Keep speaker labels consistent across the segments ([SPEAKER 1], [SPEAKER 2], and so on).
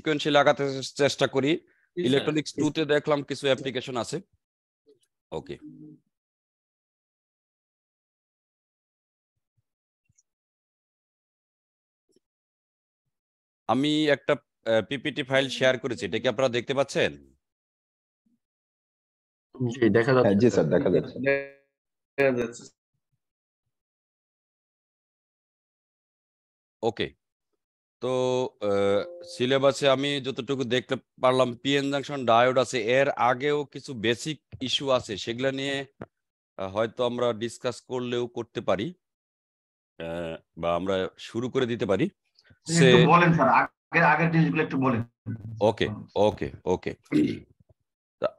[SPEAKER 1] সিকোয়েন্সে লাগাতে চেষ্টা করি। ইলেকট্রনিক্স 2 তে দেখলাম কিছু অ্যাপ্লিকেশন আছে। ওকে, আমি একটা পিপিটি ফাইল শেয়ার করেছি, এটা কি আপনারা দেখতে পাচ্ছেন?
[SPEAKER 2] জি দেখা যাচ্ছে।
[SPEAKER 3] জি স্যার, দেখা যাচ্ছে।
[SPEAKER 2] দেখা যাচ্ছে।
[SPEAKER 1] ওকে, তো সিলেবাসে আমি যতটুকু দেখতে পারলাম পিএন জাংশন ডায়োড আছে, এর আগেও কিছু বেসিক ইস্যু আছে, সেগুলা নিয়ে হয়তো আমরা ডিসকাস করলেও করতে পারি, বা আমরা শুরু করে দিতে পারি।
[SPEAKER 4] একটু বলেন স্যার, আগের জিনিসগুলো একটু বলেন।
[SPEAKER 1] ওকে ওকে ওকে,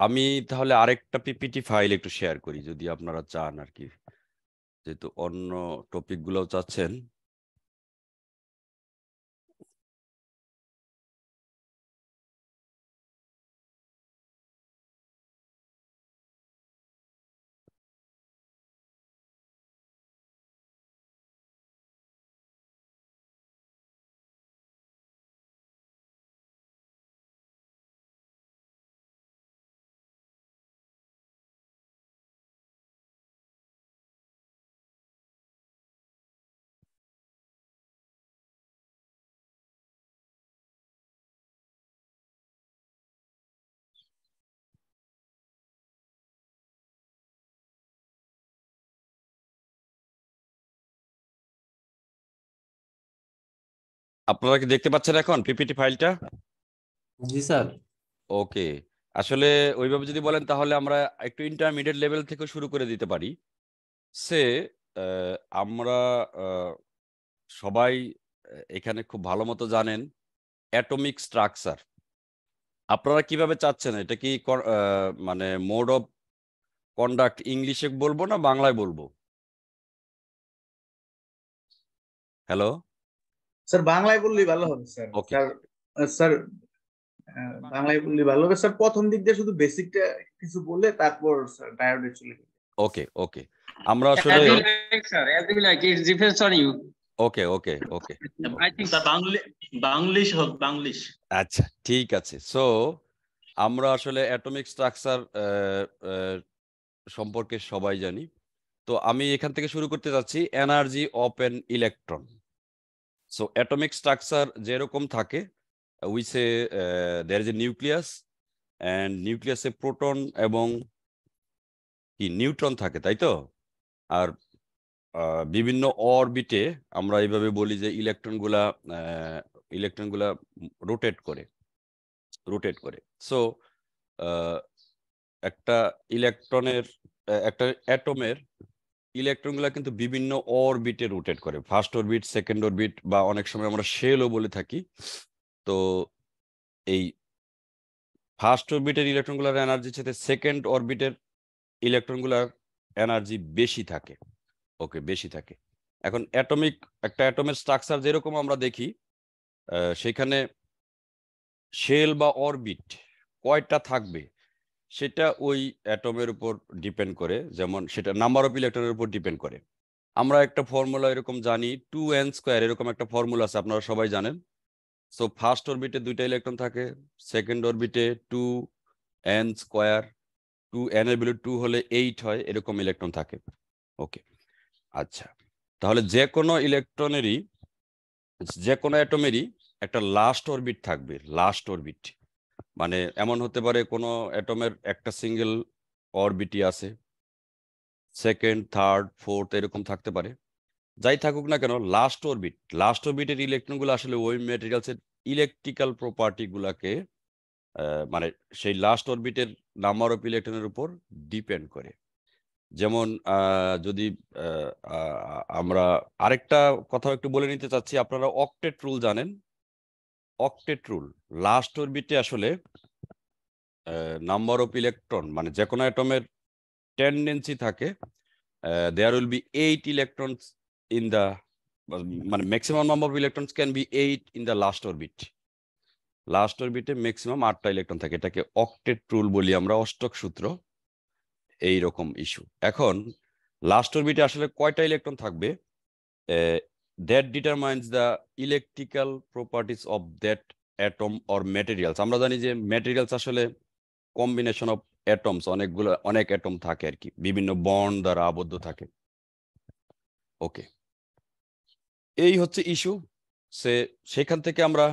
[SPEAKER 1] আমি তাহলে আরেকটা পিপিটি ফাইল একটু শেয়ার করি যদি আপনারা চান আর কি, যেহেতু অন্য টপিক গুলোও চাচ্ছেন। আপনারা কি দেখতে পাচ্ছেন এখন পিপিটি ফাইলটা?
[SPEAKER 2] জি স্যার।
[SPEAKER 1] ওকে, আসলে ওইভাবে যদি বলেন তাহলে আমরা একটু ইন্টারমিডিয়েট লেভেল থেকে শুরু করে দিতে পারি। সে আমরা সবাই এখানে খুব ভালো মতো জানেন অ্যাটমিক স্ট্রাকচার। আপনারা কিভাবে চাচ্ছেন, এটা কি মানে মোড অফ কন্ডাক্ট ইংলিশে বলবো না বাংলায় বলবো? হ্যালো
[SPEAKER 5] স্যার, বাংলায় বললেই ভালো হবে স্যার।
[SPEAKER 1] ওকে,
[SPEAKER 5] স্যার বাংলায় বললেই ভালো হবে স্যার। প্রথম দিক দিয়ে শুধু বেসিকটা কিছু বলে তারপর স্যার ডায়োডে চলে যাবে।
[SPEAKER 1] ওকে ওকে, আমরা আসলে ওকে ওকে ওকে,
[SPEAKER 2] বাংলিশ।
[SPEAKER 1] আচ্ছা ঠিক আছে। সো আমরা আসলে অ্যাটমিক স্ট্রাকচার সম্পর্কে সবাই জানি। তো আমি এখান থেকে শুরু করতে যাচ্ছি energy of an electron. So atomic structure যেরকম থাকে, we say there is a nucleus, and নিউক্লিয়াসে প্রোটন এবং কি নিউট্রন থাকে, তাই তো? আর বিভিন্ন অরবিটে আমরা এইভাবে বলি যে ইলেকট্রনগুলা রোটেট করে। সো একটা একটা অ্যাটমের ইলেকট্রনগুলা কিন্তু বিভিন্ন অরবিটে রোটেট করে, ফার্স্ট অরবিট, সেকেন্ড অরবিট, বা অনেক সময় আমরা শেলও বলে থাকি। তো এই ফার্স্ট অরবিটের ইলেকট্রনগুলোর এনার্জির সাথে সেকেন্ড অরবিটের ইলেকট্রনগুলোর এনার্জি বেশি থাকে। ওকে, বেশি থাকে। এখন একটা অ্যাটমের স্ট্রাকচার যেরকম আমরা দেখি, সেখানে শেল বা অরবিট কয়টা থাকবে সেটা ওই অ্যাটমের উপর ডিপেন্ড করে, যেমন সেটা নাম্বার অফ ইলেকট্রনের উপর ডিপেন্ড করে। আমরা একটা ফর্মুলা এরকম জানি, 2n², এরকম একটা ফর্মুলা আছে, আপনারা সবাই জানেন। সো ফার্স্ট অরবিটে 2টা ইলেকট্রন থাকে, সেকেন্ড অরবিটে 2n², 2n এর ভ্যালু 2 হলে 8 হয়, এরকম ইলেকট্রন থাকে। ওকে, আচ্ছা, তাহলে যে কোনো অ্যাটমেরই একটা লাস্ট অরবিট থাকবে। লাস্ট অরবিট মানে এমন হতে পারে কোনো অ্যাটমের একটা সিঙ্গেল অরবিটই আছে, সেকেন্ড, থার্ড, ফোর্থ এরকম থাকতে পারে। যাই থাকুক না কেন, লাস্ট অরবিটের ইলেকট্রনগুলো আসলে ওই ম্যাটেরিয়ালসের ইলেকট্রিক্যাল প্রপার্টি গুলাকে মানে সেই লাস্ট অরবিটের নাম্বার অফ ইলেকট্রনের উপর ডিপেন্ড করে। যেমন যদি আমরা আরেকটা কথা একটু বলে নিতে চাচ্ছি, আপনারা অক্টেট রুল জানেন? অক্টেট রুল, লাস্ট অরবিটে আসলে নাম্বার অফ ইলেকট্রন মানে যে কোনো অ্যাটমের টেন্ডেন্সি থাকে, there will be 8 electrons in the, মানে maximum number of electrons can be 8 in the last orbit. Last অরবিটে ম্যাক্সিমাম 8টা ইলেকট্রন থাকে, এটাকে অক্টেট রুল বলি আমরা, অষ্টক সূত্র, এইরকম ইস্যু। এখন লাস্ট অরবিটে আসলে কয়টা ইলেকট্রন থাকবে, that determines the electrical properties of that atom or materials. আমরা জানি যে ম্যাটেরিয়ালস আসলে কম্বিনেশন অফ অ্যাটমস, অনেক অ্যাটম থাকে আর কি, বিভিন্ন বন্ড দ্বারা আবদ্ধ থাকে। ওকে, এই হচ্ছে ইস্যু। সেখান থেকে আমরা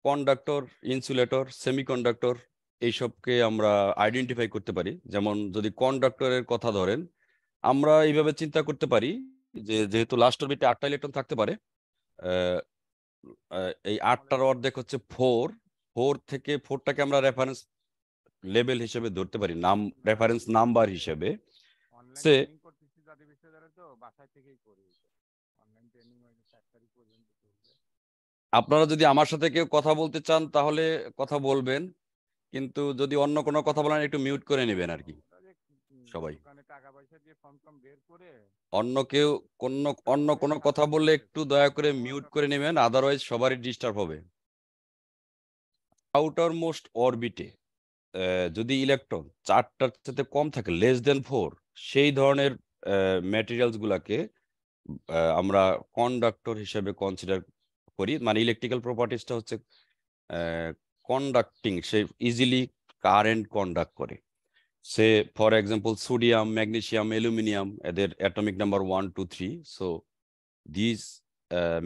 [SPEAKER 1] কন্ডাক্টর, ইনসুলেটর, সেমিকন্ডাক্টর এইসবকে আমরা আইডেন্টিফাই করতে পারি। যেমন যদি কন্ডাক্টরের কথা ধরেন, আমরা এইভাবে চিন্তা করতে পারি যে যেহেতু লাস্ট অরবিটে 8টা ইলেকট্রন থাকতে পারে, এই 8টার অর্ধেক হচ্ছে 4 থেকে 4টাকে আমরা রেফারেন্স লেভেল হিসেবে ধরতে পারি, রেফারেন্স নাম্বার হিসেবে। সে আপনারা যদি আমার সাথে কেউ কথা বলতে চান তাহলে কথা বলবেন, কিন্তু যদি অন্য কোনো কথা বলেন একটু মিউট করে নেবেন আর কি সবাই। অন্য কোনো কথা বললে একটু দয়া করে মিউট করে নেবেন, আদারওয়াইজ সবারই ডিস্টার্ব হবে। আউটার মোস্ট অরবিটে যদি ইলেকট্রন 4টার সাথে কম থাকে, লেস দেন 4, সেই ধরনের ম্যাটেরিয়ালস গুলাকে আমরা কন্ডাক্টর হিসেবে কনসিডার করি। মানে ইলেকট্রিক্যাল প্রপার্টিসটা হচ্ছে কন্ডাক্টিং, সে ইজিলি কারেন্ট কন্ডাক্ট করে। Say for example sodium, magnesium, aluminium, এদের atomic number 1, 2, 3। So this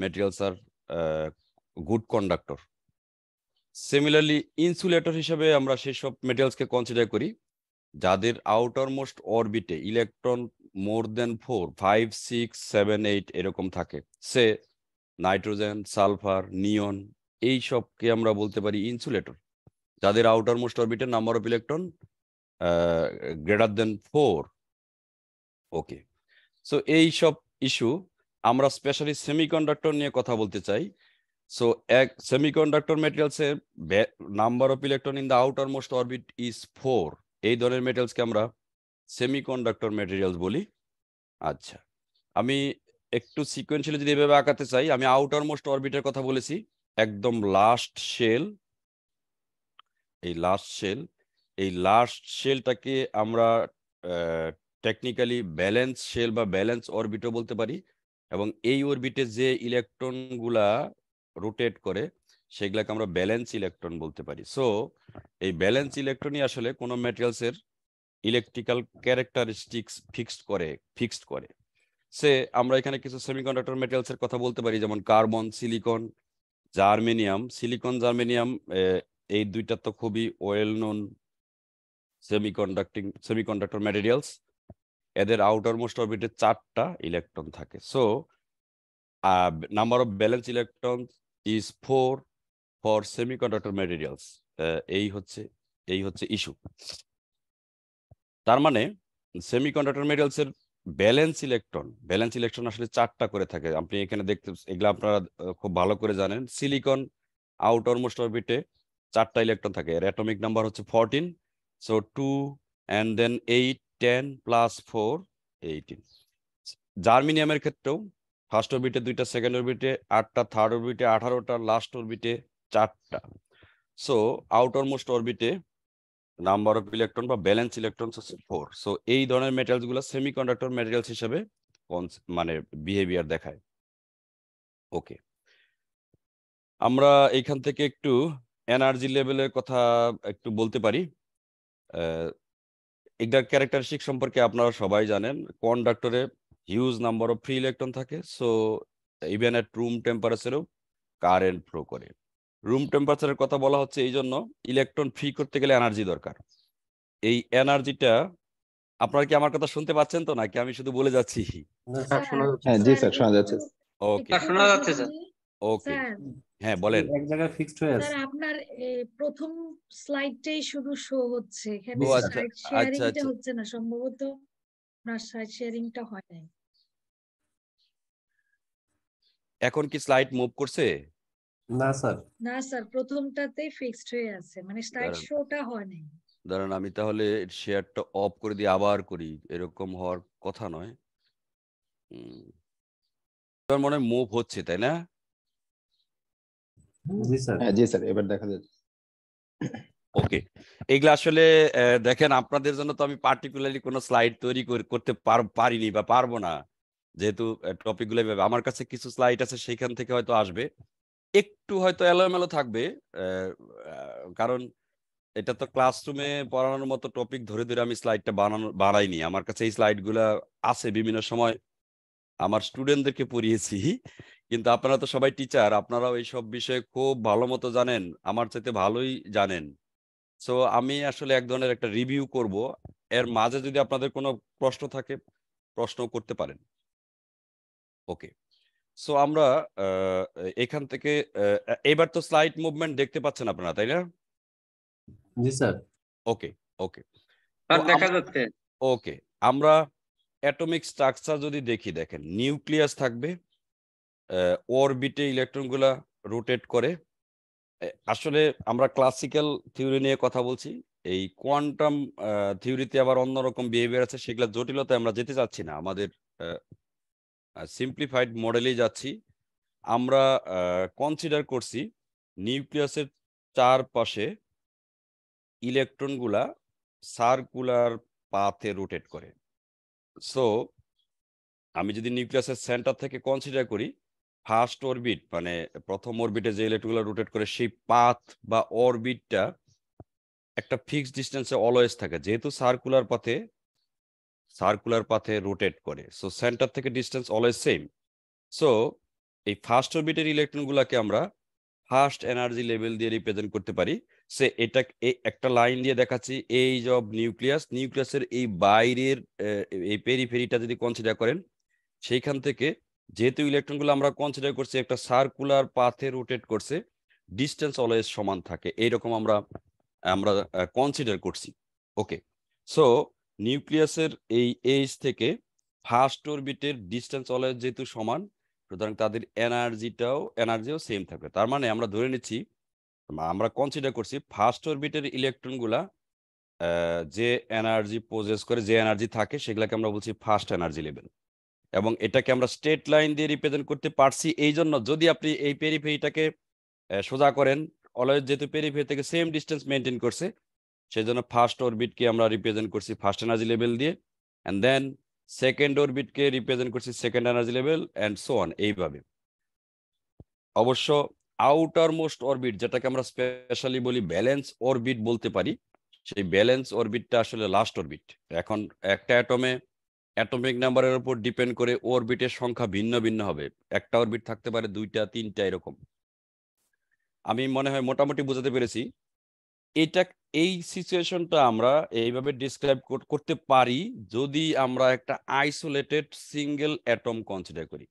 [SPEAKER 1] materials are good conductor. Similarly insulator হিসেবে আমরা সেই সব মেটেরিয়ালসকে কনসিডার করি যাদের আউটার মোস্ট অরবিটে ইলেকট্রন মোর দেন 4, 5, 6, 7, 8 এরকম থাকে। সে নাইট্রোজেন, সালফার, নিয়ন, এই সবকে আমরা বলতে পারি ইনসুলেটর, যাদের আউটার মোস্ট অরবিটের number of electron greater than 4। Okay, so এই সব ইস্যু আমরা স্পেশালি সেমিকন্ডাক্টর নিয়ে কথা বলতে চাই। সো সেমিকন্ডাক্টর মেটেরিয়ালসের number of electron in the outermost orbit is 4। এই ধরনের মেটেরিয়ালসকে আমরা সেমিকন্ডাক্টর মেটেরিয়ালস বলি। আচ্ছা, আমি একটু সিকোয়েন্সিয়ালি যদি এভাবে আঁকাতে চাই, আমি আউটার মোস্ট অরবিটের কথা বলেছি, একদম লাস্ট শেল। এই লাস্ট শেলটাকে আমরা টেকনিক্যালি ব্যালেন্স শেল বা ব্যালেন্স অরবিটও বলতে পারি, এবং এই অরবিটে যে ইলেকট্রন গুলা রোটেট করে সেগুলাকে আমরা ব্যালেন্স ইলেকট্রন বলতে পারি। সো এই ব্যালেন্স ইলেকট্রনই আসলে কোনো ম্যাটেরিয়ালসের ইলেকট্রিক্যাল ক্যারেক্টারিস্টিক্স ফিক্সড করে। আমরা এখানে কিছু সেমিকন্ডাক্টর ম্যাটেরিয়ালসের কথা বলতে পারি, যেমন কার্বন, সিলিকন, জার্মেনিয়াম। জার্মেনিয়াম এই দুইটা তো খুবই ওয়েল নোন সেমিকন্ডাক্টর ম্যাটেরিয়ালস। এদের আউটার মোস্ট অরবিটে 4টা ইলেকট্রন থাকে। So number of balance electron is 4 for semiconductor materials. এই হচ্ছে ইস্যু। তার মানে সেমিকন্ডাক্টর ম্যাটেরিয়ালসের ব্যালেন্স ইলেকট্রন আসলে 4টা করে থাকে। আপনি এখানে দেখতে, এগুলো আপনারা খুব ভালো করে জানেন। সিলিকন আউটার মোস্ট অরবিটে 4টা ইলেকট্রন থাকে, এর অ্যাটমিক নাম্বার হচ্ছে 14। So 2 and then 8, 10 plus 4, 18। জার্মেনিয়ামের ক্ষেত্রেও ফার্স্ট অরবিটে 2টা, সেকেন্ড অরবিটে 8টা, থার্ড অরবিটে 18টা, লাস্ট অরবিটে 4টা। সো আউটার মোস্ট অরবিটে নাম্বার অফ ইলেকট্রন বা ব্যালেন্স ইলেকট্রন হচ্ছে 4। সো এই ধরনের মেটেরিয়ালস গুলো সেমিকন্ডাক্টর মেটেরিয়ালস হিসেবে মানে বিহেভিয়ার দেখায়। ওকে, আমরা এইখান থেকে একটু এনার্জি লেভেলের কথা একটু বলতে পারি। এটার ক্যারেক্টারিস্টিক সম্পর্কে আপনারা সবাই জানেন। কন্ডাক্টরে huge number of free electron থাকে। সো ইভেন এট রুম টেম্পারেচারেও কারেন্ট ফ্লো করে। রুম টেম্পারেচারের কথা বলা হচ্ছে এই জন্য, ইলেকট্রন ফ্রি করতে গেলে এনার্জি দরকার। এই এনার্জিটা, আপনারা কি আমার কথা শুনতে পাচ্ছেন তো, নাকি আমি শুধু বলে যাচ্ছি?
[SPEAKER 3] হ্যাঁ জি স্যার, শোনা যাচ্ছে।
[SPEAKER 1] ওকে,
[SPEAKER 2] শোনা যাচ্ছে স্যার।
[SPEAKER 1] ওকে, হ্যাঁ বলেন।
[SPEAKER 3] এক জায়গায় ফিক্সড হয়ে আছে।
[SPEAKER 6] স্যার আপনার প্রথম স্লাইডটাই শুধু শো হচ্ছে, এখানে
[SPEAKER 1] ও আচ্ছা,
[SPEAKER 6] সাইড
[SPEAKER 1] আচ্ছা,
[SPEAKER 6] শেয়ারিংটা
[SPEAKER 1] আচ্ছা।
[SPEAKER 6] হচ্ছে না, সম্ভবত আপনার সাইড শেয়ারিংটা হয় নাই।
[SPEAKER 1] এখন কি স্লাইড মুভ করছে?
[SPEAKER 3] না স্যার,
[SPEAKER 6] না স্যার, প্রথমটাতেই ফিক্সড হয়ে আছে, মানে স্লাইড
[SPEAKER 1] দাঁড়ান।
[SPEAKER 6] শোটা হয় নাই।
[SPEAKER 1] দাঁড়ান, আমি তাহলে শেয়ারটা অফ করে দিয়ে আবার করি, এরকম হওয়ার কথা নয়। এবার মনে হয় মুভ হচ্ছে, তাই না?
[SPEAKER 3] জি স্যার। হ্যাঁ জি স্যার, এবার দেখা যাচ্ছে।
[SPEAKER 1] ওকে, এগুলো আসলে দেখেন, আপনাদের জন্য তো আমি পার্টিকুলারলি কোনো স্লাইড তৈরি করতে পারিনি বা পারবো না, যেহেতু টপিকগুলো আমার কাছে কিছু স্লাইড আছে, সেখান থেকে হয়তো আসবে। একটু হয়তো এলোমেলো থাকবে, কারণ এটা তো ক্লাসরুমে পড়ানোর মতো টপিক ধরে ধরে আমি স্লাইডটা বানাইনি। আমার কাছে এই স্লাইডগুলো আছে, বিভিন্ন সময় আমার স্টুডেন্টদেরকে পড়িয়েছি। কিন্তু আপনারা তো সবাই টিচার, আপনারাও এইসব বিষয়ে খুব ভালো মতো জানেন, আমার চাইতে ভালোই জানেন। সো আমি আসলে এক ধরনের একটা রিভিউ করব, এর মাঝে যদি আপনাদের কোনো প্রশ্ন থাকে প্রশ্ন করতে পারেন। ওকে, সো আমরা এখান থেকে এবার তো স্লাইড মুভমেন্ট দেখতে পাচ্ছেন আপনারা, তাই না?
[SPEAKER 3] জি স্যার।
[SPEAKER 1] ওকে ওকে
[SPEAKER 2] স্যার দেখা যাচ্ছে।
[SPEAKER 1] ওকে, আমরা অ্যাটমিক স্ট্রাকচার যদি দেখি, দেখেন নিউক্লিয়াস থাকবে, অরবিটে ইলেকট্রনগুলা রোটেট করে। আসলে আমরা ক্লাসিক্যাল থিওরি নিয়ে কথা বলছি, এই কোয়ান্টাম থিওরিতে আবার অন্যরকম বিহেভিয়ার আছে, সেগুলো জটিলতা আমরা যেতে চাচ্ছি না, আমাদের সিম্পলিফাইড মডেলেই যাচ্ছি। আমরা কনসিডার করছি নিউক্লিয়াসের চারপাশে ইলেকট্রনগুলা সার্কুলার পাথে রোটেট করে। সো আমি যদি নিউক্লিয়াসের সেন্টার থেকে কনসিডার করি, ফার্স্ট অরবিট মানে প্রথম অরবিটে যে ইলেকট্রনগুলো রোটেট করে, সেই পাথ বা অরবিটটা একটা ফিক্সড ডিস্টেন্সে অলওয়েজ থাকে, যেহেতু সার্কুলার পাথে রোটেট করে। সো সেন্টার থেকে ডিস্টেন্স অলওয়েজ সেম। সো এই ফার্স্ট অরবিটের ইলেকট্রনগুলোকে আমরা ফার্স্ট এনার্জি লেভেল দিয়ে রিপ্রেজেন্ট করতে পারি। সে এটা একটা লাইন দিয়ে দেখাচ্ছি, এই যে নিউক্লিয়াসের এই বাইরের এই পেরিফেরিটা যদি কনসিডার করেন, সেইখান থেকে যেহেতু ইলেকট্রনগুলো আমরা কনসিডার করছি একটা সার্কুলার পাথে রোটেট করছে, ডিস্টেন্স অলওয়েজ সমান থাকে, এইরকম আমরা আমরা কনসিডার করছি। ওকে, সো নিউক্লিয়াসের এই এইচ থেকে ফার্স্ট অরবিটের ডিস্টেন্স অলওয়েজ যেহেতু সমান, সুতরাং তাদের এনার্জিও সেম থাকবে। তার মানে আমরা ধরে নিচ্ছি, আমরা কনসিডার করছি ফার্স্ট অরবিটের ইলেকট্রনগুলা যে এনার্জি পোজেস করে, যে এনার্জি থাকে, সেগুলাকে আমরা বলছি ফার্স্ট এনার্জি লেভেল। এবং এটাকে আমরা স্ট্রেট লাইন দিয়ে রিপ্রেজেন্ট করতে পারছি এই জন্য, যদি আপনি এই পেরিফেরিটাকে সোজা করেন, অলওয়েজ যেহেতু পেরিফেরি থেকে সেম ডিস্টেন্স মেনটেন করছে, সেই জন্য ফার্স্ট অরবিটকে আমরা রিপ্রেজেন্ট করছি ফার্স্ট এনার্জি লেভেল দিয়ে, অ্যান্ড দেন সেকেন্ড অরবিটকে রিপ্রেজেন্ট করছি second energy level, and so on, এইভাবে। অবশ্য আউটার মোস্ট অরবিট, যেটাকে আমরা স্পেশালি বলি ব্যালেন্স অরবিট বলতে পারি, সেই ব্যালেন্স অরবিটটা আসলে লাস্ট অরবিট। এখন একটা অ্যাটমিক নাম্বারের উপর ডিপেন্ড করে অরবিটের সংখ্যা ভিন্ন ভিন্ন হবে, একটা অরবিট থাকতে পারে 2টা 3টা এরকম। আমি মনে হয় মোটামুটি বোঝাতে পেরেছি। এই সিচুয়েশনটা আমরা এইভাবে ডিসক্রাইব করতে পারি যদি আমরা একটা আইসোলেটেড সিঙ্গেল অ্যাটম কনসিডার করি।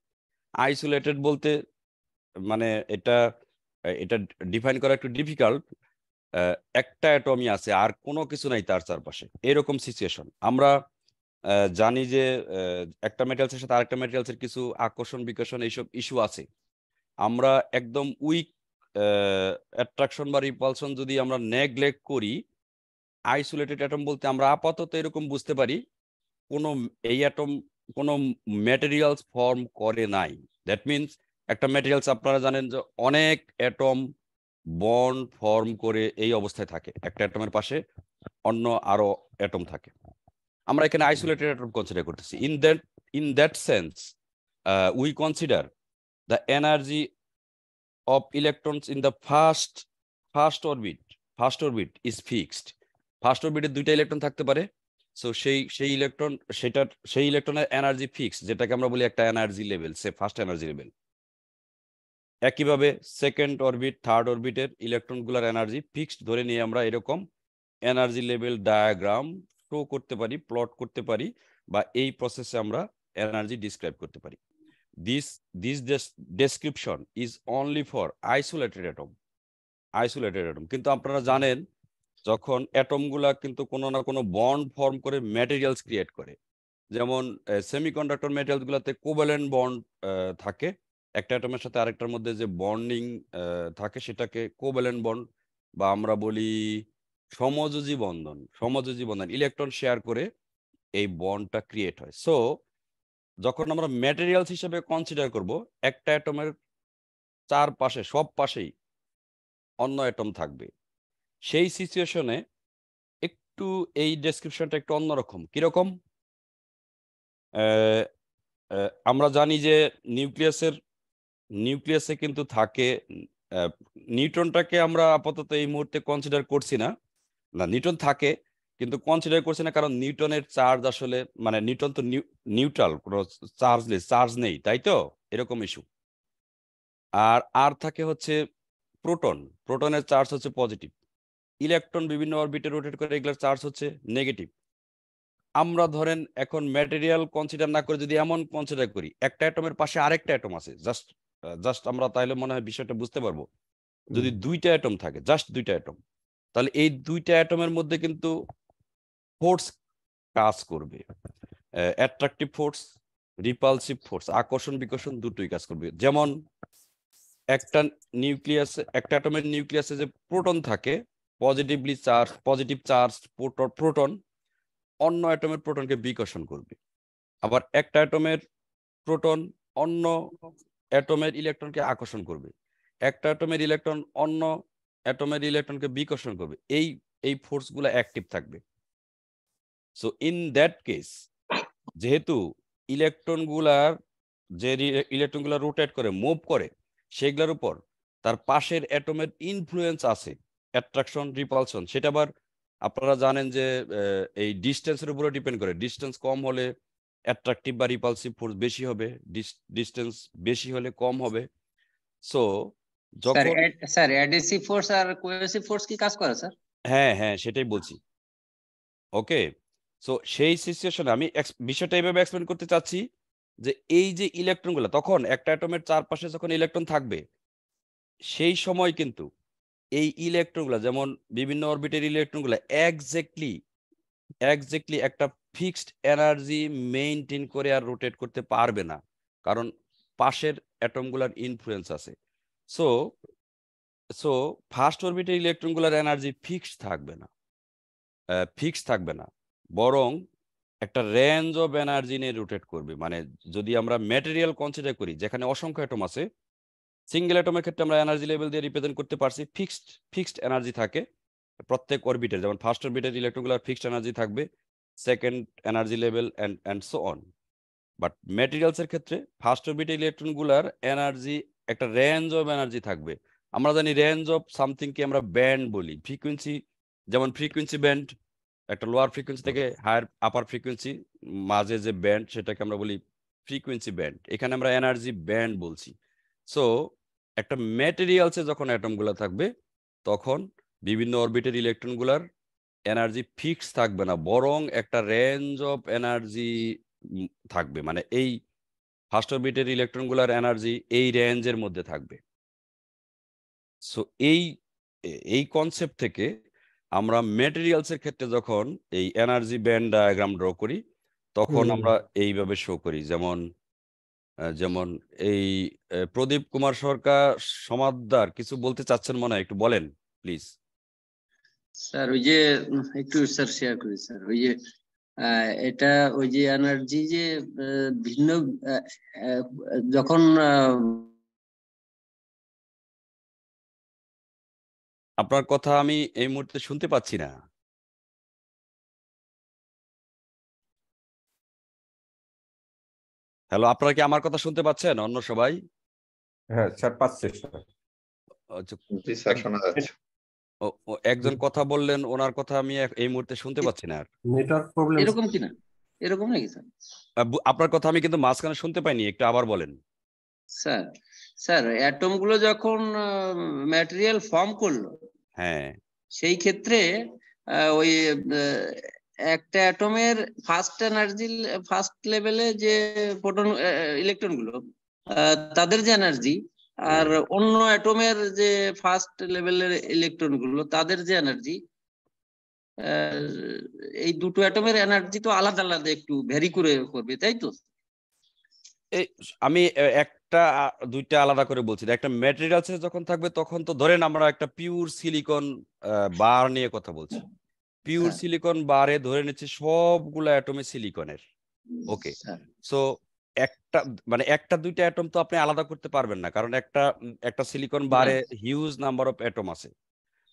[SPEAKER 1] আইসোলেটেড বলতে মানে এটা এটা ডিফাইন করা একটু ডিফিকাল্ট। একটা অ্যাটমই আছে, আর কোনো কিছু নাই তার চারপাশে, এরকম সিচুয়েশন। আমরা জানি যে একটা মেটেরিয়ালসের সাথে আরেকটা মেটেরিয়ালসের কিছু আকর্ষণ বিকর্ষণ এইসব ইস্যু আছে। আমরা একদম উইক অ্যাট্রাকশন বা রিপালশন যদি আমরা নেগলেক্ট করি, আইসোলেটেড অ্যাটম বলতে আমরা আপাতত এরকম বুঝতে পারি, এই অ্যাটম কোনো ম্যাটেরিয়ালস ফর্ম করে নাই। দ্যাট মিনস একটা ম্যাটেরিয়ালস আপনারা জানেন যে অনেক অ্যাটম বন্ড ফর্ম করে এই অবস্থায় থাকে, একটা অ্যাটমের পাশে অন্য আরো অ্যাটম থাকে। আমরা এখানে আইসোলেটেড অ্যাটম কনসিডার করতেছি। In that sense we consider the energy of electrons in the first orbit is fixed. First অরবিটে 2টা ইলেকট্রন থাকতে পারে। সো সেই ইলেকট্রনের এনার্জি ফিক্সড, যেটাকে আমরা বলি একটা energy level, say first energy level. একইভাবে সেকেন্ড অরবিট, থার্ড অরবিটের ইলেকট্রনগুলোর এনার্জি ফিক্সড ধরে নিয়ে আমরা এরকম এনার্জি লেভেল ডায়াগ্রাম শো করতে পারি, প্লট করতে পারি, বা এই প্রসেসে আমরা এনার্জি ডিসক্রাইব করতে পারি। This description is only for isolated atom. কিন্তু আপনারা জানেন যখন অ্যাটমগুলা কিন্তু কোনো না কোনো বন্ড ফর্ম করে ম্যাটেরিয়ালস ক্রিয়েট করে, যেমন সেমিকন্ডাক্টর ম্যাটেরিয়ালসগুলোতে কোভ্যালেন্ট বন্ড থাকে, একটা অ্যাটমের সাথে আরেকটার মধ্যে যে বন্ডিং থাকে সেটাকে কোভ্যালেন্ট বন্ড, বা আমরা বলি সমযোজী বন্ধন। ইলেকট্রন শেয়ার করে এই বন্ডটা ক্রিয়েট হয়। সো যখন আমরা ম্যাটেরিয়ালস হিসেবে কনসিডার করব, একটা অ্যাটমের চারপাশে সব পাশেই অন্য অ্যাটম থাকবে, সেই সিচুয়েশনে একটু এই ডেসক্রিপশনটা একটু অন্যরকম। কিরকম? আমরা জানি যে নিউক্লিয়াসের নিউক্লিয়াসে কিন্তু থাকে নিউট্রনটাকে আমরা আপাতত এই মুহূর্তে কনসিডার করছি না, নিউট্রন থাকে কিন্তু কনসিডার করছি না, কারণ নিউটনের চার্জ আসলে মানে নিউটন তো নিউট্রাল, কোনো চার্জ নেই, তাই তো, এরকম ইস্যু। আর থাকে হচ্ছে প্রোটন, প্রোটনের চার্জ হচ্ছে পজিটিভ, ইলেকট্রন বিভিন্ন অরবিটে রোটেট করে, এগুলোর চার্জ হচ্ছে নেগেটিভ। আমরা ধরেন এখন ম্যাটেরিয়াল কনসিডার না করে যদি এমন কনসিডার করি একটা অ্যাটমের পাশে আরেকটা অ্যাটম আছে, জাস্ট আমরা তাহলে মনে হয় বিষয়টা বুঝতে পারবো। যদি দুইটা অ্যাটম থাকে, জাস্ট দুইটা অ্যাটম, তাহলে এই দুইটা অ্যাটমের মধ্যে কিন্তু ফোর্স কাজ করবে, অ্যাট্রাকটিভ ফোর্স, রিপালসিভ ফোর্স, আকর্ষণ বিকর্ষণ দুটোই কাজ করবে। যেমন একটা নিউক্লিয়াসে, একটা অ্যাটমের নিউক্লিয়াসে যে প্রোটন থাকে, পজিটিভ চার্জ প্রোটন অন্য অ্যাটমের প্রোটনকে বিকর্ষণ করবে। আবার একটা অ্যাটমের প্রোটন অন্য অ্যাটমের ইলেকট্রনকে আকর্ষণ করবে, একটা অ্যাটমের ইলেকট্রন অন্য অ্যাটমের ইলেকট্রনকে বিকর্ষণ করবে। এই ফোর্সগুলো অ্যাক্টিভ থাকবে। সো ইন দ্যাট কেস, যেহেতু ইলেকট্রনগুলার রোটেট করে, মুভ করে, সেগুলোর উপর তার পাশের অ্যাটমের ইনফ্লুয়েন্স আছে, অ্যাট্রাকশন রিপালশন। সেটা আবার আপনারা জানেন যে এই ডিস্টেন্সের উপরে ডিপেন্ড করে। ডিস্টেন্স কম হলে অ্যাট্রাকটিভ বা রিপালসিভ ফোর্স বেশি হবে, ডিস্টেন্স বেশি হলে কম হবে। সো যখন
[SPEAKER 7] স্যার অ্যাডহেসিভ ফোর্স আর কোহেসিভ ফোর্স কি কাজ করে স্যার?
[SPEAKER 1] হ্যাঁ সেটাই বলছি। ওকে, সো সেই সিচুয়েশনে আমি বিষয়টা এইভাবে এক্সপ্লেন করতে চাচ্ছি যে এই যে ইলেকট্রনগুলো, তখন একটা অ্যাটমের চারপাশে যখন ইলেকট্রন থাকবে, সেই সময় কিন্তু এই ইলেকট্রনগুলো, যেমন বিভিন্ন অরবিটের ইলেকট্রনগুলো এক্স্যাক্টলি একটা ফিক্সড এনার্জি মেইনটেইন করে আর রোটেট করতে পারবে না, কারণ পাশের অ্যাটমগুলোর ইনফ্লুয়েন্স আছে। সো ফার্স্ট অরবিটের ইলেকট্রনগুলোর এনার্জি ফিক্স থাকবে না, বরং একটা রেঞ্জ অফ এনার্জি নিয়ে রোটেট করবে। মানে যদি আমরা ম্যাটেরিয়াল কনসিডার করি যেখানে অসংখ্য অ্যাটম আছে, সিঙ্গেল অ্যাটমের ক্ষেত্রে আমরা এনার্জি লেভেল দিয়ে রিপ্রেজেন্ট করতে পারছি, ফিক্সড এনার্জি থাকে প্রত্যেক অরবিটের। যেমন ফার্স্ট অরবিটের ইলেকট্রনগুলোর ফিক্সড এনার্জি থাকবে, second energy level and so on. But ম্যাটেরিয়ালসের ক্ষেত্রে ফার্স্ট অরবিটের ইলেকট্রনগুলোর এনার্জি একটা রেঞ্জ অফ এনার্জি থাকবে। আমরা জানি রেঞ্জ অফ সামথিংকে আমরা ব্যান্ড বলি, ফ্রিকোয়েন্সি, যেমন ফ্রিকোয়েন্সি ব্যান্ড, একটা লোয়ার ফ্রিকোয়েন্সি থেকে হায়ার আপার ফ্রিকোয়েন্সি মাঝে যে ব্যান্ড, সেটাকে আমরা বলি ফ্রিকোয়েন্সি ব্যান্ড। এখানে আমরা এনার্জি ব্যান্ড বলছি। সো একটা ম্যাটেরিয়ালসে যখন অ্যাটমগুলো থাকবে, তখন বিভিন্ন অরবিটের ইলেকট্রনগুলোর এনার্জি ফিক্স থাকবে না, বরং একটা রেঞ্জ অফ এনার্জি থাকবে। মানে এই ফার্স্ট অরবিটের ইলেকট্রনগুলোর এনার্জি এই রেঞ্জের মধ্যে থাকবে। সো এই কনসেপ্ট থেকে আমরা ম্যাটেরিয়ালসের ক্ষেত্রে যখন এই এনার্জি ব্যান্ড ডায়াগ্রাম ড্র করি, তখন আমরা এইভাবে শো করি। যেমন এই প্রদীপ কুমার সরকার সমাদদার কিছু বলতে চাচ্ছেন মনে হয়, একটু বলেন প্লিজ।
[SPEAKER 7] স্যার ওই যে একটু স্যার শেয়ার করি স্যার, ওই যে এটা ওই যে এনার্জি যে ভিন্ন যখন
[SPEAKER 1] আপনার কথা আমি এই মুহূর্তে শুনতে পাচ্ছি না। হ্যালো, আপনারা কি আমার কথা শুনতে পাচ্ছেন অন্য সবাই?
[SPEAKER 3] হ্যাঁ স্যার, পাচ্ছি স্যার।
[SPEAKER 1] আচ্ছা,
[SPEAKER 8] জি স্যার, শোনা যাচ্ছে।
[SPEAKER 1] একজন কথা বললেন, ওনার কথা আমি এই মুহূর্তে শুনতে পাচ্ছি না।
[SPEAKER 3] নেটওয়ার্ক প্রবলেম
[SPEAKER 7] এরকম কিনা, এরকম নাকি স্যার?
[SPEAKER 1] আপনার কথা আমি কিন্তু মাঝখানে শুনতে পাইনি, একটু আবার বলেন।
[SPEAKER 7] স্যার অ্যাটম গুলো যখন ম্যাটেরিয়াল ফর্ম করলো,
[SPEAKER 1] হ্যাঁ,
[SPEAKER 7] সেই ক্ষেত্রে ওই একটা অ্যাটমের ফার্স্ট লেভেলে যে প্রোটন ইলেকট্রন গুলো, তাদের যে এনার্জি, আর অন্য অ্যাটমের যে ফার্স্ট লেভেলের ইলেকট্রন গুলো তাদের যে এনার্জি, এই দুটো অ্যাটমের এনার্জি তো আলাদা আলাদা একটু ভ্যারি করে করবে, তাই তো?
[SPEAKER 1] আমি একটা দুইটা আলাদা করে বলছি। একটা ম্যাটেরিয়ালস যখন থাকবে, তখন তো ধরেন আমরা একটা পিওর সিলিকন বার নিয়ে কথা বলছি। পিওর সিলিকন বারে ধরে নিচ্ছি সবগুলো অ্যাটমে সিলিকনের। ওকে, সো একটা দুইটা অ্যাটম তো আপনি আলাদা করতে পারবেন না, কারণ একটা সিলিকন বারে হিউজ নাম্বার অফ অ্যাটম আছে।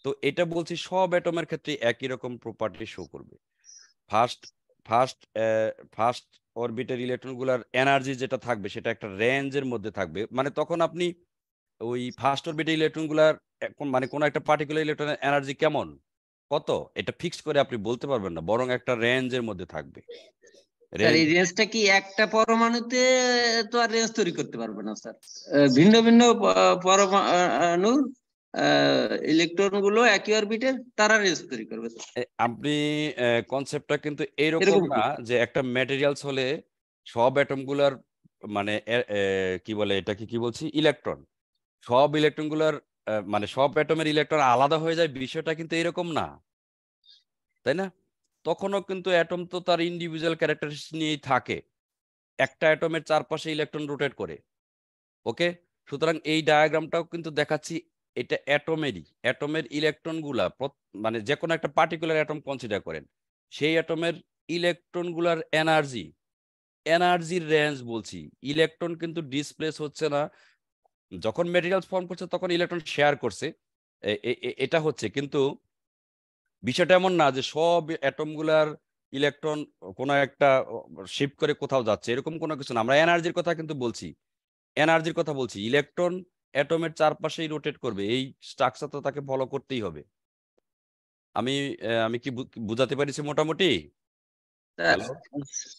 [SPEAKER 1] তো এটা বলছি সব অ্যাটমের ক্ষেত্রে একই রকম প্রপার্টি শো করবে। ফার্স্ট অরবিটের ইলেকট্রনগুলোর এনার্জি যেটা থাকবে সেটা একটা রেঞ্জের মধ্যে থাকবে, মানে তখন আপনি ওই ফার্স্ট অরবিটের ইলেকট্রনগুলোর মানে কোনো একটা পার্টিকুলার ইলেকট্রনের এনার্জি কেমন কত এটা ফিক্স করে আপনি বলতে পারবেন না, বরং একটা রেঞ্জের মধ্যে থাকবে।
[SPEAKER 7] স্যার এই রেঞ্জটা কি একটা পরমাণুতে তো আর রেঞ্জ তৈরি করতে পারবে না স্যার, ভিন্ন ভিন্ন পরমাণুর ইলেকট্রন গুলো একই অরবিটের তারা রেঞ্জ তৈরি করবে স্যার।
[SPEAKER 1] আপনি কনসেপ্টটা কিন্তু এইরকম
[SPEAKER 7] এরকম
[SPEAKER 1] না
[SPEAKER 7] কি?
[SPEAKER 1] যে একটা ম্যাটেরিয়ালস হলে সব অ্যাটম গুলার মানে কি বলে এটাকে কি বলছি ইলেকট্রন, সব ইলেকট্রন গুলার মানে সব অ্যাটমের ইলেকট্রন আলাদা হয়ে যায়, বিষয়টা কিন্তু এরকম না, তাই না? তখনও কিন্তু অ্যাটম তো তার ইন্ডিভিজুয়াল ক্যারেক্টারিস্টিক নিয়েই থাকে, একটা অ্যাটমের চারপাশে ইলেকট্রন রোটেট করে। ওকে, সুতরাং এই ডায়াগ্রামটাও কিন্তু দেখাচ্ছি এটা অ্যাটমের ইলেকট্রন গুলা মানে যে কোনো একটা পার্টিকুলার অ্যাটম কনসিডার করেন, সেই অ্যাটমের ইলেকট্রন গুলার এনার্জির রেঞ্জ বলছি। ইলেকট্রন কিন্তু ডিসপ্লেস হচ্ছে না, যখন মেটেরিয়ালস ফর্ম করছে তখন ইলেকট্রন শেয়ার করছে, এটা হচ্ছে। কিন্তু বিষয়টা এমন না যে সব অ্যাটম গুলার ইলেকট্রন কোনো একটা শিফট করে কোথাও যাচ্ছে, এরকম কোনো কিছু না। আমরা এনার্জির কথা কিন্তু বলছি, ইলেকট্রন অ্যাটমের চারপাশেই রোটেট করবে, এই স্ট্রাকচার তো তাকে ফলো করতেই হবে। আমি কি বুঝাতে পারিছি মোটামুটি?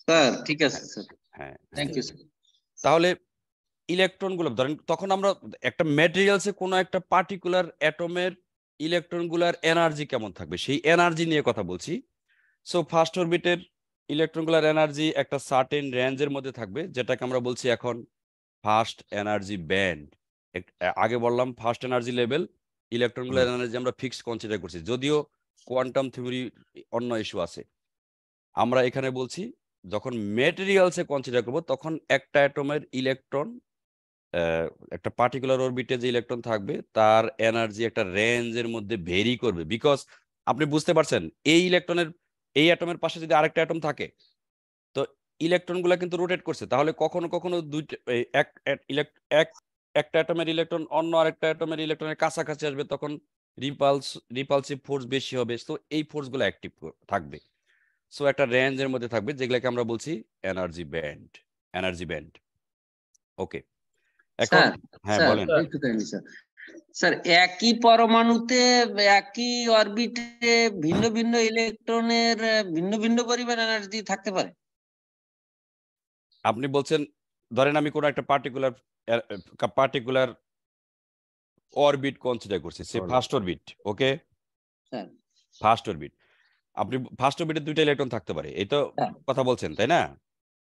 [SPEAKER 7] স্যার ঠিক আছে স্যার,
[SPEAKER 1] হ্যাঁ,
[SPEAKER 7] থ্যাংক ইউ স্যার।
[SPEAKER 1] তাহলে ইলেকট্রন গুলো ধরেন, তখন আমরা একটা ম্যাটেরিয়ালসে কোনো একটা পার্টিকুলার অ্যাটমের ইলেকট্রন গুলার এনার্জি কেমন থাকবে সেই এনার্জি নিয়ে কথা বলছি। সো ফার্স্ট অরবিটের ইলেকট্রন গুলার এনার্জি একটা সার্টেন রেঞ্জের মধ্যে থাকবে, যেটাকে আমরা বলছি এখন ফার্স্ট এনার্জি ব্যান্ড। আগে বললাম ফার্স্ট এনার্জি লেভেল, ইলেকট্রন গুলার এনার্জি আমরা ফিক্সড কনসিডার করছি, যদিও কোয়ান্টাম থিওরি অন্য ইস্যু আছে। আমরা এখানে বলছি যখন মেটেরিয়ালসে কনসিডার করব তখন একটা অ্যাটমের ইলেকট্রন একটা পার্টিকুলার অরবিটে যে ইলেকট্রন থাকবে তার এনার্জি একটা রেঞ্জের মধ্যে ভেরি করবে। বিকজ আপনি বুঝতে পারছেন এই অ্যাটমের পাশে যদি আরেকটা অ্যাটম থাকে তো ইলেকট্রন গুলা কিন্তু রোটেট করছে, তাহলে কখনো কখনো একটা অ্যাটমের ইলেকট্রন অন্য আরেকটা অ্যাটমের ইলেকট্রনের কাছাকাছি আসবে, তখন রিপালসিভ ফোর্স বেশি হবে, তো এই ফোর্স গুলো অ্যাক্টিভ থাকবে। সো একটা রেঞ্জের মধ্যে থাকবে, যেগুলোকে আমরা বলছি এনার্জি ব্যান্ড। ওকে, এখন হ্যাঁ বলেন।
[SPEAKER 7] স্যার একই পরমাণুতে একই অরবিটে ভিন্ন ভিন্ন ইলেকট্রনের ভিন্ন ভিন্ন পরিমাণ এনার্জি থাকতে পারে?
[SPEAKER 1] আপনি বলছেন ধরেন আমি কোনো একটা পার্টিকুলার অরবিট কনসিডার করছি, সে ফার্স্ট অরবিট। ওকে, ফার্স্ট অরবিট, আপনি ফার্স্ট অরবিটে দুইটা ইলেকট্রন থাকতে পারে, এই তো কথা বলছেন তাই না?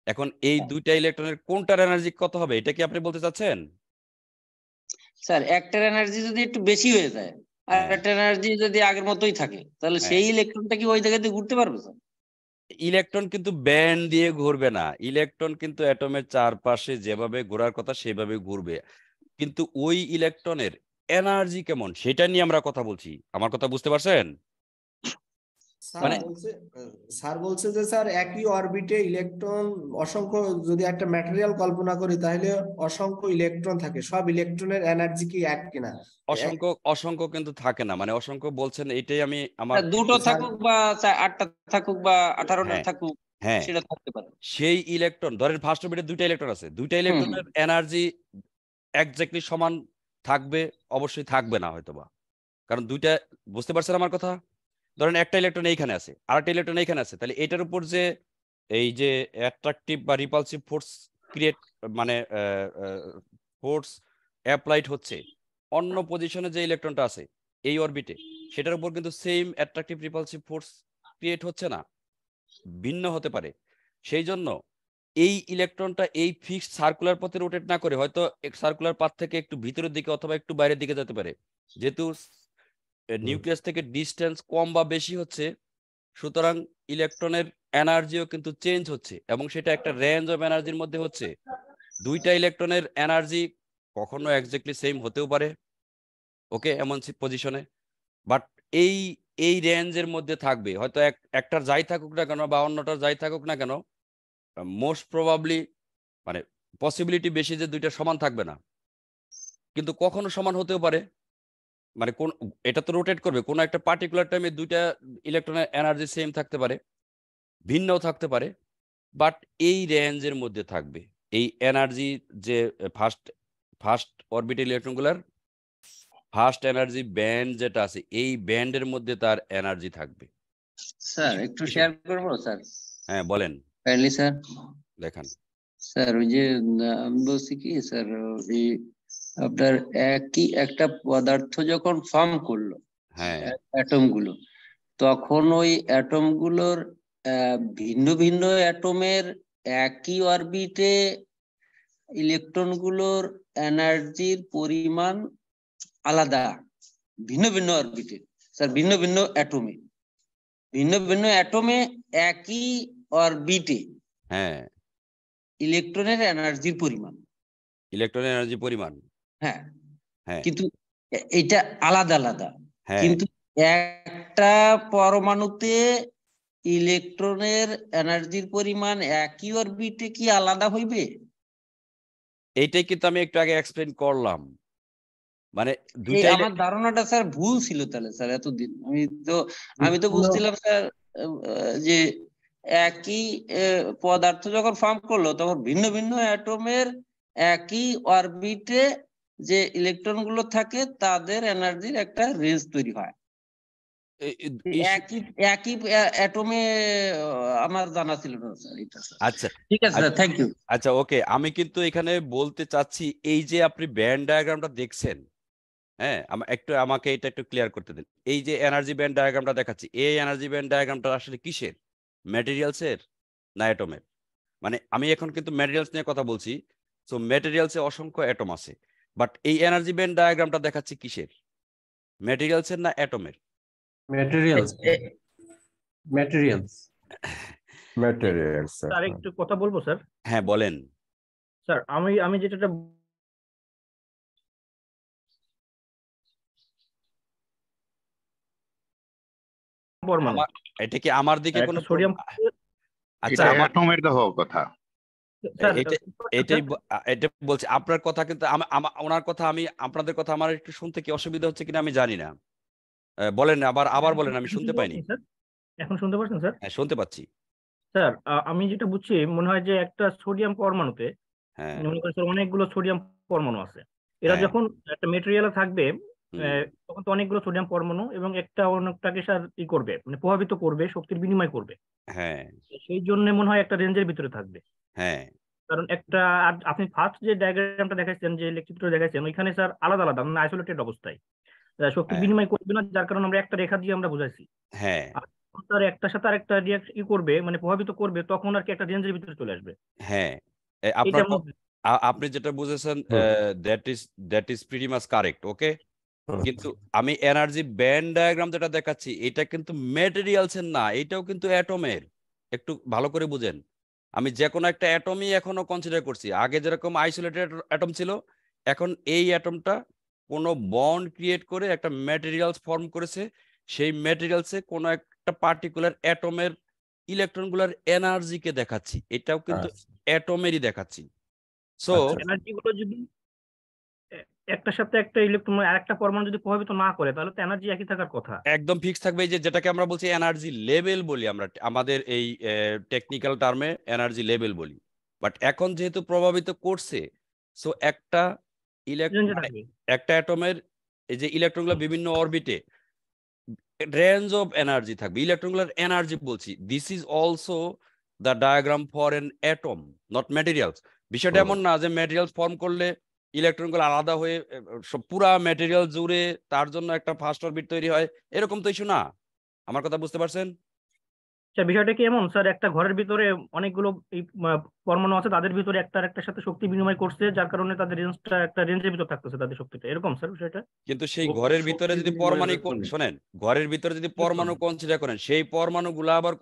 [SPEAKER 1] এখন এই দুইটা ইলেকট্রনের কোনটার এনার্জি কত হবে এটা কি আপনি বলতে চাচ্ছেন?
[SPEAKER 7] স্যার একটার এনার্জি যদি একটু বেশি হয়ে যায় আর একটা এনার্জি যদি আগের মতোই থাকে তাহলে সেই ইলেকট্রনটা কি ওই জায়গাতে ঘুরতে পারবে স্যার?
[SPEAKER 1] ইলেকট্রন কিন্তু ব্যান্ড দিয়ে ঘুরবে না, ইলেকট্রন কিন্তু অ্যাটমের চারপাশে যেভাবে ঘোরার কথা সেভাবে ঘুরবে, কিন্তু ওই ইলেকট্রনের এনার্জি কেমন সেটা নিয়ে আমরা কথা বলছি। আমার কথা বুঝতে পারছেন?
[SPEAKER 8] স্যার বলছে যে স্যার একই অরবিটে ইলেকট্রন অসংখ্য, যদি একটা ম্যাটেরিয়াল কল্পনা করি তাহলে অসংখ্য ইলেকট্রন থাকে, সব ইলেকট্রনের এনার্জি কি এক কিনা?
[SPEAKER 1] অসংখ্য কিন্তু থাকে না, মানে অসংখ্য বলছেন এইটাই আমি আমার
[SPEAKER 7] দুটো থাকুক বা 8টা থাকুক বা 18টা থাকুক,
[SPEAKER 1] হ্যাঁ
[SPEAKER 7] সেটা থাকতে পারে।
[SPEAKER 1] সেই ইলেকট্রন ধরেন ফার্স্ট অরবিটে দুইটা ইলেকট্রন আছে, দুইটা ইলেকট্রনের এনার্জি এক্স্যাক্টলি সমান থাকবে? অবশ্যই থাকবে না হয়তোবা, কারণ দুইটা, বুঝতে পারছেন আমার কথা? ধরেন একটা ইলেকট্রন এইখানে আছে আর একটা ইলেকট্রন এইখানে আছে, তাহলে এটার উপর যে এই যে অ্যাট্রাকটিভ বা রিপালসিভ ফোর্স ক্রিয়েট মানে ফোর্স অ্যাপ্লাইড হচ্ছে অন্য পজিশনে যে ইলেকট্রনটা আছে এই অরবিটে, সেটার উপর কিন্তু same attractive repulsive force create হচ্ছে না, ভিন্ন হতে পারে। সেই জন্য এই ইলেকট্রনটা এই ফিক্সড সার্কুলার পথে রোটেট না করে হয়তো সার্কুলার পাথ থেকে একটু ভিতরের দিকে অথবা একটু বাইরের দিকে যেতে পারে, যেহেতু নিউক্লিয়াস থেকে ডিস্টেন্স কম বা বেশি হচ্ছে, সুতরাং ইলেকট্রনের এনার্জিও কিন্তু চেঞ্জ হচ্ছে এবং সেটা একটা রেঞ্জ অফ এনার্জির মধ্যে হচ্ছে। দুইটা ইলেকট্রনের এনার্জি কখনো এক্স্যাক্টলি সেম হতেও পারে, ওকে, এমন পজিশনে, বাট এই রেঞ্জের মধ্যে থাকবে। হয়তো একটার যাই থাকুক না কেন বা অন্যটার যাই থাকুক না কেন, মোস্ট প্রবাবলি মানে পসিবিলিটি বেশি যে দুইটা সমান থাকবে না, কিন্তু কখনো সমান হতেও পারে। মানে কোন এটা তো রোটেট করবে, কোনো একটা পার্টিকুলার টাইমে দুইটা ইলেকট্রনের এনার্জি সেম থাকতে পারে, ভিন্নও থাকতে পারে, বাট এই রেঞ্জের মধ্যে থাকবে। এই এনার্জি যে ফার্স্ট অরবিটাল ইলেকট্রনগুলোর ফার্স্ট এনার্জি ব্যান্ড যেটা আছে, এই ব্যান্ডের মধ্যে তার এনার্জি থাকবে।
[SPEAKER 7] স্যার একটু শেয়ার করবো স্যার?
[SPEAKER 1] হ্যাঁ বলেন,
[SPEAKER 7] কাইন্ডলি স্যার।
[SPEAKER 1] দেখান।
[SPEAKER 7] স্যার ওই যে আমি বলছি কি স্যার, ওই আপনার একই একটা পদার্থ যখন ফর্ম করলো
[SPEAKER 1] হ্যাঁ
[SPEAKER 7] অ্যাটম গুলো, তখন ওই অ্যাটম গুলোর ভিন্ন ভিন্ন অ্যাটমের একই অরবিটে ইলেকট্রন গুলোর এনার্জির পরিমাণ আলাদা, ভিন্ন ভিন্ন অরবিটে স্যার, ভিন্ন ভিন্ন অ্যাটমে একই অরবিটে
[SPEAKER 1] হ্যাঁ
[SPEAKER 7] ইলেকট্রনের এনার্জির পরিমাণ,
[SPEAKER 1] ইলেকট্রনের এনার্জি পরিমাণ,
[SPEAKER 7] হ্যাঁ
[SPEAKER 1] হ্যাঁ
[SPEAKER 7] কিন্তু এটা আলাদা আলাদা।
[SPEAKER 1] হ্যাঁ
[SPEAKER 7] কিন্তু একটা পরমাণুতে ইলেকট্রনের এনার্জির পরিমাণ একই অরবিটে কি আলাদা হইবে?
[SPEAKER 1] এইটাই কিন্তু আমি একটু আগে এক্সপ্লেন করলাম। মানে দুইটাই
[SPEAKER 7] আমার ধারণাটা স্যার ভুল ছিল তাহলে স্যার। এতদিন আমি তো বুঝছিলাম স্যার যে একই পদার্থ যখন ফর্ম করলো তখন ভিন্ন ভিন্ন অ্যাটমের একই অরবিটে যে ইলেকট্রন গুলো থাকে তাদের এনার্জির একটা রেঞ্জ তৈরি হয়। একই অ্যাটমে আমার জানা ছিল না স্যার এটা।
[SPEAKER 1] আচ্ছা
[SPEAKER 7] ঠিক আছে স্যার, থ্যাংক ইউ।
[SPEAKER 1] আচ্ছা ওকে, আমি কিন্তু এখানে বলতে চাচ্ছি এই যে আপনি ব্যান্ড ডায়াগ্রামটা দেখছেন, হ্যাঁ আমাকে এটা একটু ক্লিয়ার করতে দিন। এই যে এনার্জি ব্যান্ড ডায়াগ্রামটা দেখাচ্ছি, এই এনার্জি ব্যান্ড ডায়াগ্রামটা আসলে কিসের? ম্যাটেরিয়ালসের না অ্যাটমের? মানে আমি এখন কিন্তু ম্যাটেরিয়ালস নিয়ে কথা বলছি। সো ম্যাটেরিয়ালসে অসংখ্য অ্যাটম আছে, বাট এই এনার্জি ব্যান্ড ডায়াগ্রামটা দেখাচ্ছি কিসের? ম্যাটেরিয়ালসের না অ্যাটমের?
[SPEAKER 3] ম্যাটেরিয়ালস
[SPEAKER 9] স্যার একটু কথা বলবো স্যার?
[SPEAKER 1] হ্যাঁ বলেন।
[SPEAKER 9] স্যার আমি যেটা পরমাণু,
[SPEAKER 1] এটা কি আমার দিকে কোনো
[SPEAKER 9] সোডিয়াম।
[SPEAKER 1] আচ্ছা
[SPEAKER 10] এটা অ্যাটমের তো হওয়ার কথা।
[SPEAKER 1] এটা বলছি আপনার কথা, কিন্তু ওনার কথা আমি আপনাদের কথা আমার একটু শুনতে কি অসুবিধা হচ্ছে কিনা আমি জানি না। বলেন আবার বলেন, আমি শুনতে পাইনি।
[SPEAKER 9] এখন শুনতে পাচ্ছেন স্যার?
[SPEAKER 1] হ্যাঁ শুনতে পাচ্ছি
[SPEAKER 9] স্যার। আমি যেটা বুঝছি মনে হয় যে একটা সোডিয়াম পরমাণুতে মনে করেন স্যার অনেকগুলো সোডিয়াম পরমাণু আছে। এরা যখন একটা মেটেরিয়ালে থাকবে তখন তো অনেকগুলো সোডিয়াম পরমাণু এবং একটা অন্যটাকে স্যার করবে, মানে প্রভাবিত করবে, শক্তির বিনিময় করবে।
[SPEAKER 1] হ্যাঁ
[SPEAKER 9] সেই জন্য মনে হয় একটা রেঞ্জের ভিতরে থাকবে।
[SPEAKER 1] হ্যাঁ
[SPEAKER 9] কারণ একটা আপনি ফার্স্ট যে ডায়াগ্রামটা দেখাচ্ছেন, যে চিত্র দেখাচ্ছেন, ওইখানে স্যার আলাদা আলাদা মানে আইসোলেটেড অবস্থায় শক্তি বিনিময় করবে না, যার কারণে আমরা একটা রেখা দিয়ে আমরা বুঝাইছি।
[SPEAKER 1] হ্যাঁ
[SPEAKER 9] আর একটার সাথে আরেকটা করবে, মানে প্রভাবিত করবে, তখন আর কি একটা রেঞ্জের ভিতরে চলে আসবে।
[SPEAKER 1] হ্যাঁ আপনি যেটা বুঝেছেন that is pretty much correct, okay. কিন্তু আমি এনার্জি ব্যান্ড ডায়াগ্রাম যেটা দেখাচ্ছি এটা কিন্তু ম্যাটেরিয়ালসের না, এটাও কিন্তু অ্যাটমের। একটু ভালো করে বুঝেন, আমি যে কোনো একটা অ্যাটমই এখনো কনসিডার করছি। আগে যেরকম আইসোলেটেড অ্যাটম ছিল, এখন এই অ্যাটমটা কোনো বন্ড ক্রিয়েট করে একটা ম্যাটেরিয়ালস ফর্ম করেছে। সেই ম্যাটেরিয়ালসে কোনো একটা পার্টিকুলার অ্যাটমের ইলেকট্রনগুলোর এনার্জিকে দেখাচ্ছি, এটাও কিন্তু অ্যাটমেরই দেখাচ্ছি। সো
[SPEAKER 9] এনার্জি গুলো যদি একটার সাথে একটা ইলেকট্রন আরেকটা পরমাণু যদি প্রভাবিত না করে, তাহলে তো এনার্জি একই থাকার কথা,
[SPEAKER 1] একদম ফিক্স থাকবে। এই যেটাকে আমরা বলছি এনার্জি লেভেল বলি, আমরা আমাদের এই টেকনিক্যাল টার্মে এনার্জি লেভেল বলি। বাট এখন যেহেতু প্রভাবিত করছে, সো একটা একটা অ্যাটমের এই যে ইলেকট্রনগুলো বিভিন্ন অরবিটে রেঞ্জ অফ এনার্জি থাকবে। ইলেকট্রনগুলোর এনার্জি বলছি, this is also the diagram for N atom, not materials. বিষয়টা এমন না যে ম্যাটেরিয়ালস ফর্ম করলে ইলেকট্রনগুলো আলাদা হয়ে পুরা ম্যাটেরিয়াল জুড়ে তার জন্য একটা ফার্স্ট অরবিট তৈরি হয়, এরকম তো ইস্যু না। আমার কথা বুঝতে পারছেন?
[SPEAKER 9] বিষয়টা কি এমন স্যার, একটা ঘরের ভিতরে অনেকগুলো পরমাণু আছে, তাদের ভিতরে একটার সাথে শক্তি বিনিময় করছে, যার কারণে তাদের রেঞ্জটা একটা রেঞ্জের ভিতর থাকতেছে তাদের শক্তিটা, এরকম স্যার বিষয়টা?
[SPEAKER 1] কিন্তু সেই ঘরের ভিতরে যদি পরমাণু শোনেন, ঘরের ভিতরে যদি পরমাণু কনসিডার করেন, সেই পরমাণুগুলো আবার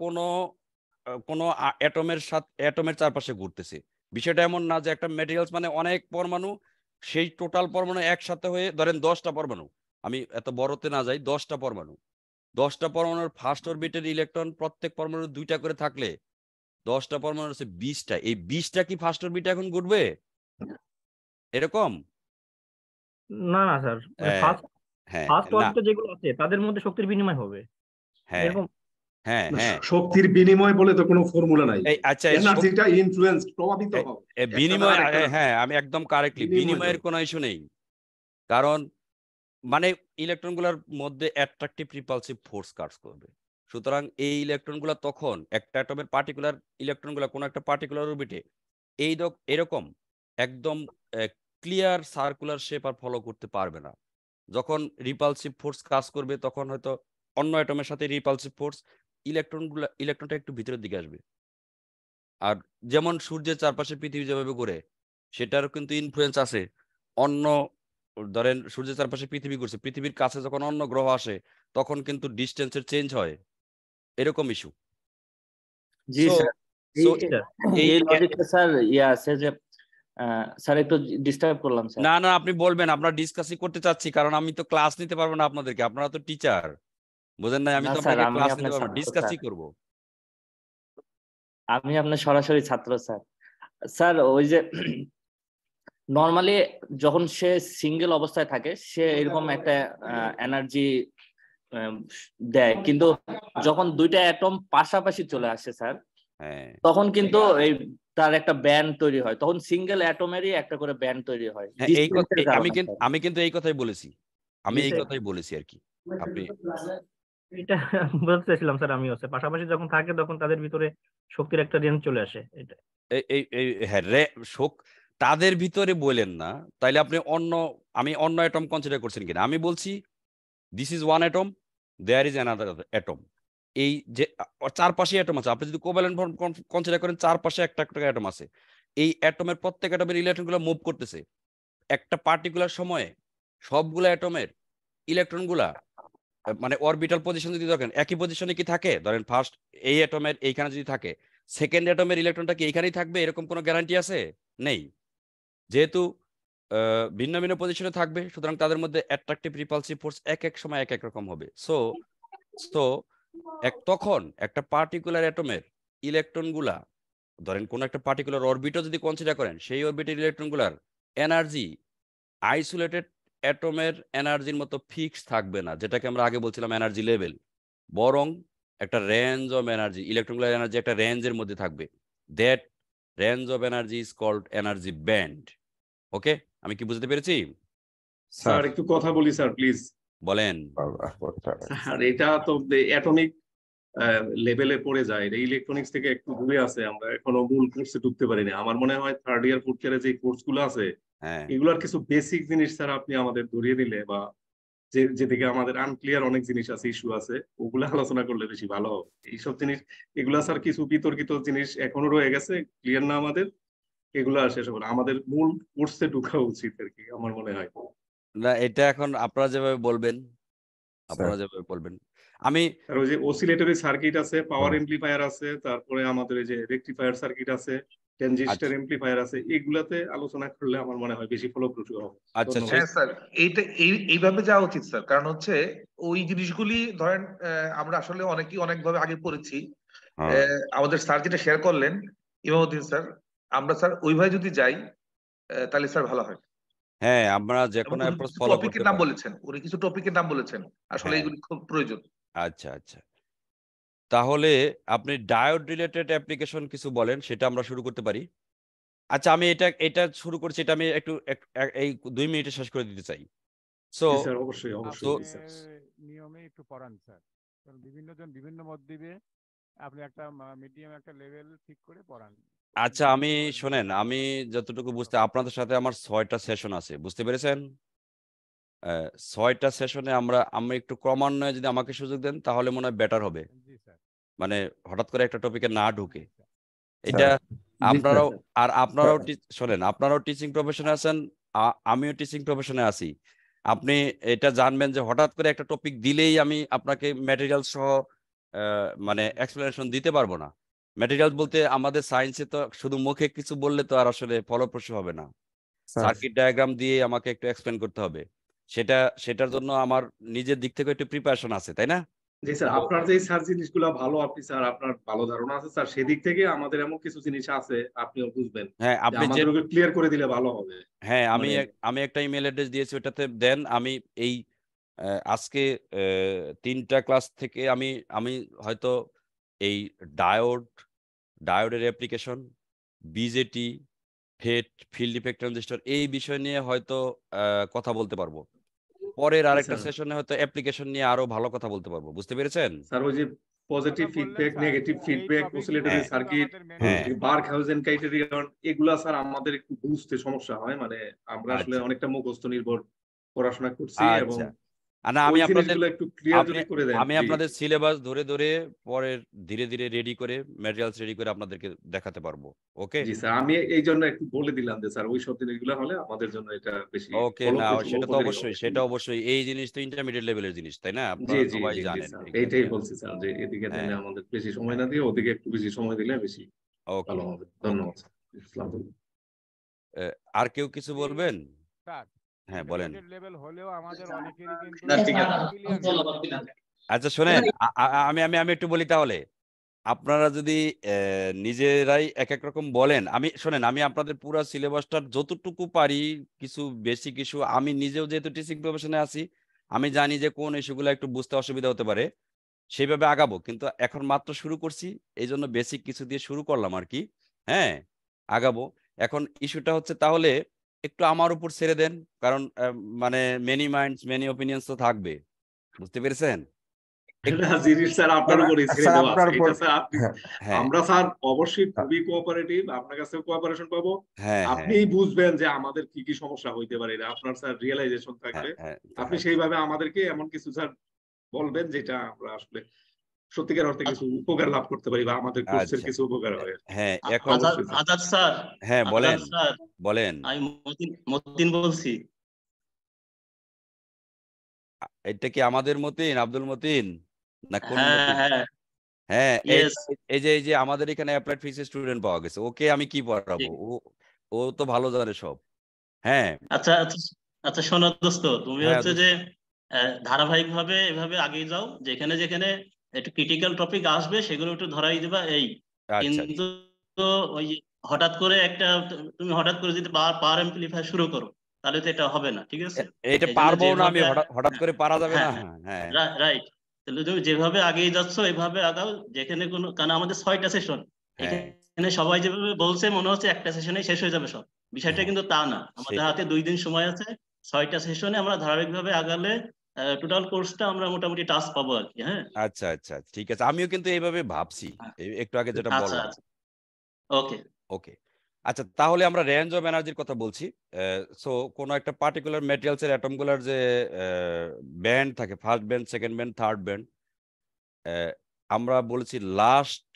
[SPEAKER 1] কোনো অ্যাটমের চারপাশে ঘুরতেছে। বিষয়টা এমন না যে একটা ম্যাটেরিয়ালস মানে অনেক পরমাণু, সেই টোটাল পরমাণু একসাথে হয়ে ধরেন 10টা পরমাণু, আমি এত বড়তে না যাই, 10টা পরমাণু, 10টা পরমাণুর ফার্স্ট অরবিটের ইলেকট্রন প্রত্যেক পরমাণুর 2টা করে থাকলে 10টা পরমাণু হচ্ছে 20টা। এই 20টা কি ফার্স্ট অরবিটে এখন ঘুরবে এরকম?
[SPEAKER 9] না না স্যার, ফার্স্ট অরবিটে যেগুলো আছে তাদের মধ্যে শক্তির বিনিময় হবে,
[SPEAKER 1] হ্যাঁ
[SPEAKER 9] এরকম
[SPEAKER 1] হ্যাঁ হ্যাঁ
[SPEAKER 10] শক্তির বিনিময় বলে তো কোনো ফর্মুলা নাই।
[SPEAKER 1] এই আচ্ছা
[SPEAKER 10] এনার্জিটা ইনফ্লুয়েন্স প্রভাবিত হবে
[SPEAKER 1] বিনিময়, হ্যাঁ আমি একদম কারেক্টলি, বিনিময়ের কোনো ইস্যু নেই, কারণ মানে ইলেকট্রনগুলোর মধ্যে অ্যাট্রাকটিভ রিপালসিভ ফোর্স কাজ করবে। সুতরাং এই ইলেকট্রনগুলো তখন একটা অ্যাটমের পার্টিকুলার ইলেকট্রনগুলো কোনো একটা পার্টিকুলার অরবিটে এরকম একদম ক্লিয়ার সার্কুলার শেপ আর ফলো করতে পারবে না। যখন রিপালসিভ ফোর্স কাজ করবে তখন হয়তো অন্য অ্যাটমের সাথে রিপালসিভ ফোর্স ইলেকট্রনটা একটু ভিতরের দিকে আসবে। আর যেমন সূর্যের চারপাশে পৃথিবী যেভাবে ঘুরে সেটারও কিন্তু ইনফ্লুয়েন্স আছে। অন্য ধরেন সূর্যের চারপাশে পৃথিবী ঘুরছে, পৃথিবীর কাছে যখন অন্য গ্রহ আসে তখন কিন্তু ডিস্টেন্সের চেঞ্জ হয়, এরকম ইস্যু।
[SPEAKER 2] জি স্যার, এই লজিকটা স্যার আছে যে স্যার একটু ডিস্টার্ব করলাম স্যার।
[SPEAKER 1] না না আপনি বলবেন, আপনার ডিসকাসই করতে চাচ্ছি, কারণ আমি তো ক্লাস নিতে পারবো না আপনাদেরকে, আপনারা তো টিচার, বুঝেন না? আমি তো আপনাকে ক্লাস নিতে পারবো না, ডিসকাসই করব।
[SPEAKER 2] আমি আপনার সরাসরি ছাত্র স্যার। স্যার ওই যে নরমালি যখন সে সিঙ্গেল অবস্থায় থাকে সে এরকম একটা এনার্জি দেয়, কিন্তু যখন দুইটা অ্যাটম পাশাপাশি চলে আসে স্যার তখন কিন্তু এই তার একটা ব্যান্ড তৈরি হয়, তখন সিঙ্গেল অ্যাটমেরই একটা করে ব্যান্ড তৈরি হয়।
[SPEAKER 1] আমি কিন্তু এই কথাই বলেছি, আমি এই কথাই বলেছি আর কি। আপনি
[SPEAKER 9] এটা বলতে চাইছিলাম স্যার, আমিও পাশাপাশি যখন থাকে তখন তাদের ভিতরে শক্তির একটা রেঞ্জ চলে আসে। এটা
[SPEAKER 1] হ্যাঁ তাদের ভিতরে বলেন না, তাইলে আপনি আমি অন্য অ্যাটম কনসিডার করছেন কিনা? আমি বলছি this is one atom, there is another atom. এই যে চারপাশে অ্যাটম আছে, আপনি যদি কোভ্যালেন্ট বন্ড কনসিডার করেন চারপাশে একটা অ্যাটম আছে, এই অ্যাটমের প্রত্যেক অ্যাটমের ইলেকট্রনগুলো মুভ করতেছে একটা পার্টিকুলার সময়ে। সবগুলো অ্যাটমের ইলেকট্রনগুলা মানে অরবিটাল পজিশন যদি দেখেন একই পজিশনে কি থাকে, ধরেন ফার্স্ট এই অ্যাটমের এইখানে যদি থাকে সেকেন্ড অ্যাটমের ইলেকট্রনটা কি এইখানেই থাকবে এরকম কোনো গ্যারান্টি আছে? নেই। যেহেতু ভিন্ন ভিন্ন পজিশনে থাকবে সুতরাং তাদের মধ্যে অ্যাট্রাকটিভ রিপালসিভ ফোর্স এক এক সময় এক এক রকম হবে। তখন একটা পার্টিকুলার অ্যাটমের ইলেকট্রনগুলা ধরেন কোন একটা পার্টিকুলার অরবিটও যদি কনসিডার করেন সেই অরবিটের ইলেকট্রনগুলার এনার্জি আইসোলেটেড অ্যাটমের এনার্জির মতো ফিক্স থাকবে না, যেটাকে আমরা আগে বলছিলাম এনার্জি লেভেল, বরং একটা রেঞ্জ অফ এনার্জি, ইলেকট্রনগুলার এনার্জি একটা রেঞ্জের মধ্যে থাকবে। That range of energy is called energy band. Okay, আমি কি বুঝতে পেরেছি?
[SPEAKER 10] স্যার একটু কথা বলি স্যার প্লিজ।
[SPEAKER 1] বলেন।
[SPEAKER 10] স্যার এটা তো অ্যাটমিক লেভেলে পড়ে যায়, এটা ইলেকট্রনিক্স থেকে একটু দূরে আছে, আমরা এখনো মূল কোর্সে ঢুকতে পারিনি। আমার মনে হয় থার্ড ইয়ার ফোর্থ ইয়ারে যে কোর্স গুলো আছে এগুলার কিছু বেসিক জিনিস স্যার আপনি আমাদের ধরিয়ে দিলে, বা যেদিকে আমাদের আনক্লিয়ার অনেক জিনিস আছে, ইস্যু আছে, ওগুলো আলোচনা করলে বেশি ভালো হবে। এইসব জিনিস এগুলা স্যার কিছু বিতর্কিত জিনিস এখনো রয়ে গেছে, ক্লিয়ার না আমাদের, এগুলো শেষ হবে না, আমাদের মূল কোর্সে ঢোকা উচিত আর কি আমার মনে হয়।
[SPEAKER 1] না এটা এখন আপনারা যেভাবে বলবেন, আমি
[SPEAKER 10] ওই যে অসিলেটরি সার্কিট আছে, পাওয়ার এমপ্লিফায়ার আছে, তারপরে আমাদের এই যে রেকটিফায়ার সার্কিট আছে, ট্রানজিস্টর এমপ্লিফায়ার আছে, এগুলাতে আলোচনা করলে আমার মনে হয় বেশি ফলপ্রসূ হবে।
[SPEAKER 1] আচ্ছা
[SPEAKER 11] স্যার এইভাবে যাওয়া উচিত স্যার, কারণ হচ্ছে ওই জিনিসগুলি ধরেন আমরা আসলে অনেকেই অনেকভাবে আগে পড়েছি, আমাদের স্যার যেটা শেয়ার করলেন ইমামউদ্দিন স্যার, আমরা স্যার ওইভাবে যদি যাই তাহলে স্যার ভালো হয়।
[SPEAKER 1] হ্যাঁ আমরা যে কোনো অ্যাপ্রোচ ফলো করতে
[SPEAKER 11] টপিকের নাম বলেছেন, উনি কিছু টপিকের নাম বলেছেন, আসলে এগুলি খুব প্রয়োজন।
[SPEAKER 1] আচ্ছা আচ্ছা, তাহলে আপনি ডায়োড রিলেটেড অ্যাপ্লিকেশন কিছু বলেন, সেটা আমরা শুরু করতে পারি। আচ্ছা আমি এটা শুরু করছি, এটা আমি একটু এই 2 মিনিটে শেষ করে দিতে চাই। সো
[SPEAKER 10] স্যার অবশ্যই
[SPEAKER 12] নিয়মে একটু পড়ান স্যার, বিভিন্ন জন বিভিন্ন মত দিবে, আপনি একটা মিডিয়াম একটা লেভেল ঠিক করে পড়ান।
[SPEAKER 1] আচ্ছা আমি শোনেন, আমি যতটুকু বুঝতে আপনাদের সাথে আমার 6টা সেশন আছে, বুঝতে পেরেছেন? 6টা সেশনে আমরা একটু ক্রমান্বয়ে যদি আমাকে সুযোগ দেন তাহলে মনে হয় বেটার হবে, মানে হঠাৎ করে একটা টপিকে না ঢুকে। এটা আপনারাও শোনেন, আপনারাও টিচিং প্রফেশনে আছেন, আমিও টিচিং প্রফেশনে আছি। আপনি এটা জানবেন যে হঠাৎ করে একটা টপিক দিলেই আমি আপনাকে ম্যাটেরিয়াল সহ মানে এক্সপ্লেনেশন দিতে পারবো না। ম্যাটেরিয়াল বলতে আমাদের সায়েন্সে তো শুধু মুখে কিছু বললে তো আর আসলে ফলপ্রসূ হবে না, সার্কিট ডায়াগ্রাম দিয়ে আমাকে একটু এক্সপ্লেন করতে হবে, সেটার জন্য আমার নিজের দিক থেকে একটু প্রিপারেশন আছে, তাই না?
[SPEAKER 10] জি স্যার, আপনার যে স্যার জিনিসগুলো ভালো, আপনি স্যার আপনার ভালো ধারণা আছে স্যার, সেদিক থেকে আমাদের এমন কিছু জিনিস আছে আপনিও বুঝবেন,
[SPEAKER 1] হ্যাঁ আপনি
[SPEAKER 10] আমাদেরকে ক্লিয়ার করে দিলে ভালো হবে।
[SPEAKER 1] হ্যাঁ আমি একটা ইমেল অ্যাড্রেস দিয়েছি, ওটাতে দেন। আমি এই আজকে 3টা ক্লাস থেকে আমি হয়তো এই ডায়োডের অ্যাপ্লিকেশন, বিজেটি, ফেট, ফিল্ড ইফেক্ট ট্রানজিস্টর, এই বিষয় নিয়ে হয়তো কথা বলতে পারবো। পরের আরেকটা সেশনে হয়তো অ্যাপ্লিকেশন নিয়ে আরো ভালো কথা বলতে পারবো। বুঝতে পেরেছেন?
[SPEAKER 10] স্যার ওই যে positive feedback, negative feedback, oscillatory circuit, Barkhausen criterion, এগুলা স্যার আমাদের একটু বুঝতে সমস্যা হয়। মানে আমরা আসলে অনেকটা মুখস্থ নির্ভর পড়াশোনা করছি এবং
[SPEAKER 1] না আমি
[SPEAKER 10] আপনাদের
[SPEAKER 1] আপনাদের সিলেবাস ধরে ধরে পরে ধীরে ধীরে রেডি করে ম্যাটেরিয়ালস রেডি করে আপনাদেরকে দেখাতে পারবো। ওকে
[SPEAKER 10] জি স্যার, আমি এই জন্য একটু বলে দিলাম যে স্যার ওই সব জিনিসগুলো হলে আমাদের জন্য এটা বেশি
[SPEAKER 1] ওকে। না সেটা অবশ্যই এই জিনিস তো ইন্টারমিডিয়েট লেভেলের জিনিস, তাই না? আপনারা সবাই জানেন।
[SPEAKER 10] এইটাই বলছি স্যার যে এদিকে দিলে আমাদের বেশি সময় না দিয়ে ওদিকে একটু বেশি সময় দিলে বেশি ভালো হবে। ধন্যবাদ স্যার।
[SPEAKER 1] আর কেউ কিছু বলবেন? হ্যাঁ বলেন।
[SPEAKER 12] লেভেল হলেও আমাদের অনেকেরই কিন্তু
[SPEAKER 1] আচ্ছা শোনেন, আমি একটু বলি তাহলে। আপনারা যদি নিজেরাই এক এক রকম বলেন, আমি আপনাদের পুরো সিলেবাসটার যতটুকু পারি, কিছু বেসিক ইস্যু, আমি নিজেও যেহেতু টিচিং প্রফেশনে আছি, আমি জানি যে কোন ইস্যুগুলো একটু বুঝতে অসুবিধা হতে পারে, সেইভাবে আগাবো। কিন্তু এখন মাত্র শুরু করছি, এই জন্য বেসিক কিছু দিয়ে শুরু করলাম আর কি। হ্যাঁ, আগাবো। এখন ইস্যুটা হচ্ছে তাহলে একটু আমার উপর ছেড়ে দেন, কারণ মানে মেনি মাইন্ডস মেনি অপিনিয়ন্স তো থাকবে। বুঝতে পেরেছেন?
[SPEAKER 10] আমরা স্যার অবশ্যই খুবই কোঅপারেটিভ, আপনার কাছে কোঅপারেশন পাবো। আপনি বুঝবেন যে আমাদের কি কি সমস্যা হইতে পারে, আপনার স্যার রিয়েলাইজেশন থাকবে। আপনি সেইভাবে আমাদেরকে এমন কিছু স্যার বলবেন যেটা আমরা আসলে সত্যিকার অর্থে কিছু উপকার লাভ করতে পারি বা আমাদের কোর্সের কিছু উপকার হয়।
[SPEAKER 1] হ্যাঁ এখন
[SPEAKER 13] আজাদ স্যার,
[SPEAKER 1] হ্যাঁ বলেন।
[SPEAKER 13] আমি মতিন বলছি।
[SPEAKER 1] এটা কি আমাদের মতিন, আব্দুল মতিন না কোন?
[SPEAKER 13] হ্যাঁ
[SPEAKER 1] এই যে আমাদের এখানে অ্যাপ্লাইড ফিজিক্স স্টুডেন্ট পাওয়া গেছে, ওকে আমি কি পড়াবো? ও তো ভালো জানে সব। হ্যাঁ
[SPEAKER 13] আচ্ছা শোনো দোস্ত, তুমি হচ্ছে যে ধারাবাহিক ভাবে এভাবে আগিয়ে যাও, যেখানে যেখানে একটু ক্রিটিক্যাল টপিক আসবে সেগুলো একটু ধরাই দিবা। কিন্তু ওই হঠাৎ করে তুমি হঠাৎ করে যদি পাওয়ার অ্যাম্পলিফায়ার শুরু করো, তাহলে তো এটা হবে না। ঠিক আছে,
[SPEAKER 1] এটা পারবো না আমি, হঠাৎ করে পারা যাবে না। হ্যাঁ
[SPEAKER 13] রাইট। তাহলে তুমি যেভাবে আগিয়ে যাচ্ছ এভাবে আগাও। যেখানে কোনো, কারণ আমাদের 6টা সেশন, এখানে সবাই যেভাবে বলছে মনে হচ্ছে একটা সেশনে শেষ হয়ে যাবে সব। বিষয়টা কিন্তু তা না, আমাদের হাতে 2 দিন সময় আছে। 6টা সেশনে আমরা ধারাবাহিকভাবে আগালে টোটাল কোর্সটা আমরা মোটামুটি টাচ পাবো আর কি। হ্যাঁ
[SPEAKER 1] আচ্ছা ঠিক আছে, আমিও কিন্তু এইভাবে ভাবছি একটু আগে যেটা বললাম। ওকে আচ্ছা, তাহলে আমরা রেঞ্জ অফ এনার্জির কথা বলছি। সো কোনো একটা পার্টিকুলার ম্যাটেরিয়ালস এর অ্যাটমগুলোর যে ব্যান্ড থাকে, first band, second band, third band, আমরা বলেছি লাস্ট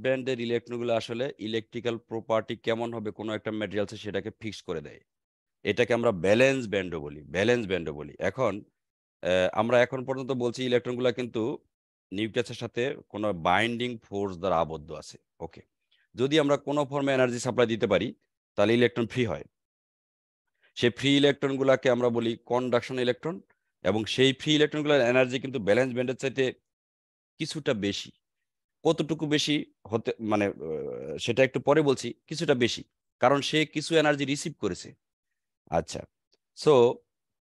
[SPEAKER 1] ব্যান্ডের ইলেকট্রনগুলো আসলে ইলেকট্রিক্যাল প্রপার্টি কেমন হবে কোনো একটা ম্যাটেরিয়ালসে সেটাকে ফিক্স করে দেয়। এটাকে আমরা ব্যালেন্স ব্যান্ডও বলি। এখন আমরা এখন পর্যন্ত বলছি ইলেকট্রনগুলো কিন্তু নিউক্লিয়াসের সাথে কোনো বাইন্ডিং ফোর্স দ্বারা আবদ্ধ আছে। ওকে, যদি আমরা কোনো ফর্মে এনার্জি সাপ্লাই দিতে পারি তাহলে ইলেকট্রন ফ্রি হয়। সেই ফ্রি ইলেকট্রনগুলোকে আমরা বলি কন্ডাকশন ইলেকট্রন, এবং সেই ফ্রি ইলেকট্রনগুলোর এনার্জি কিন্তু ব্যালেন্স ব্যান্ডের চাইতে কিছুটা বেশি। কতটুকু বেশি হতে মানে সেটা একটু পরে বলছি, কিছুটা বেশি, কারণ সে কিছু এনার্জি রিসিভ করেছে। আচ্ছা, সো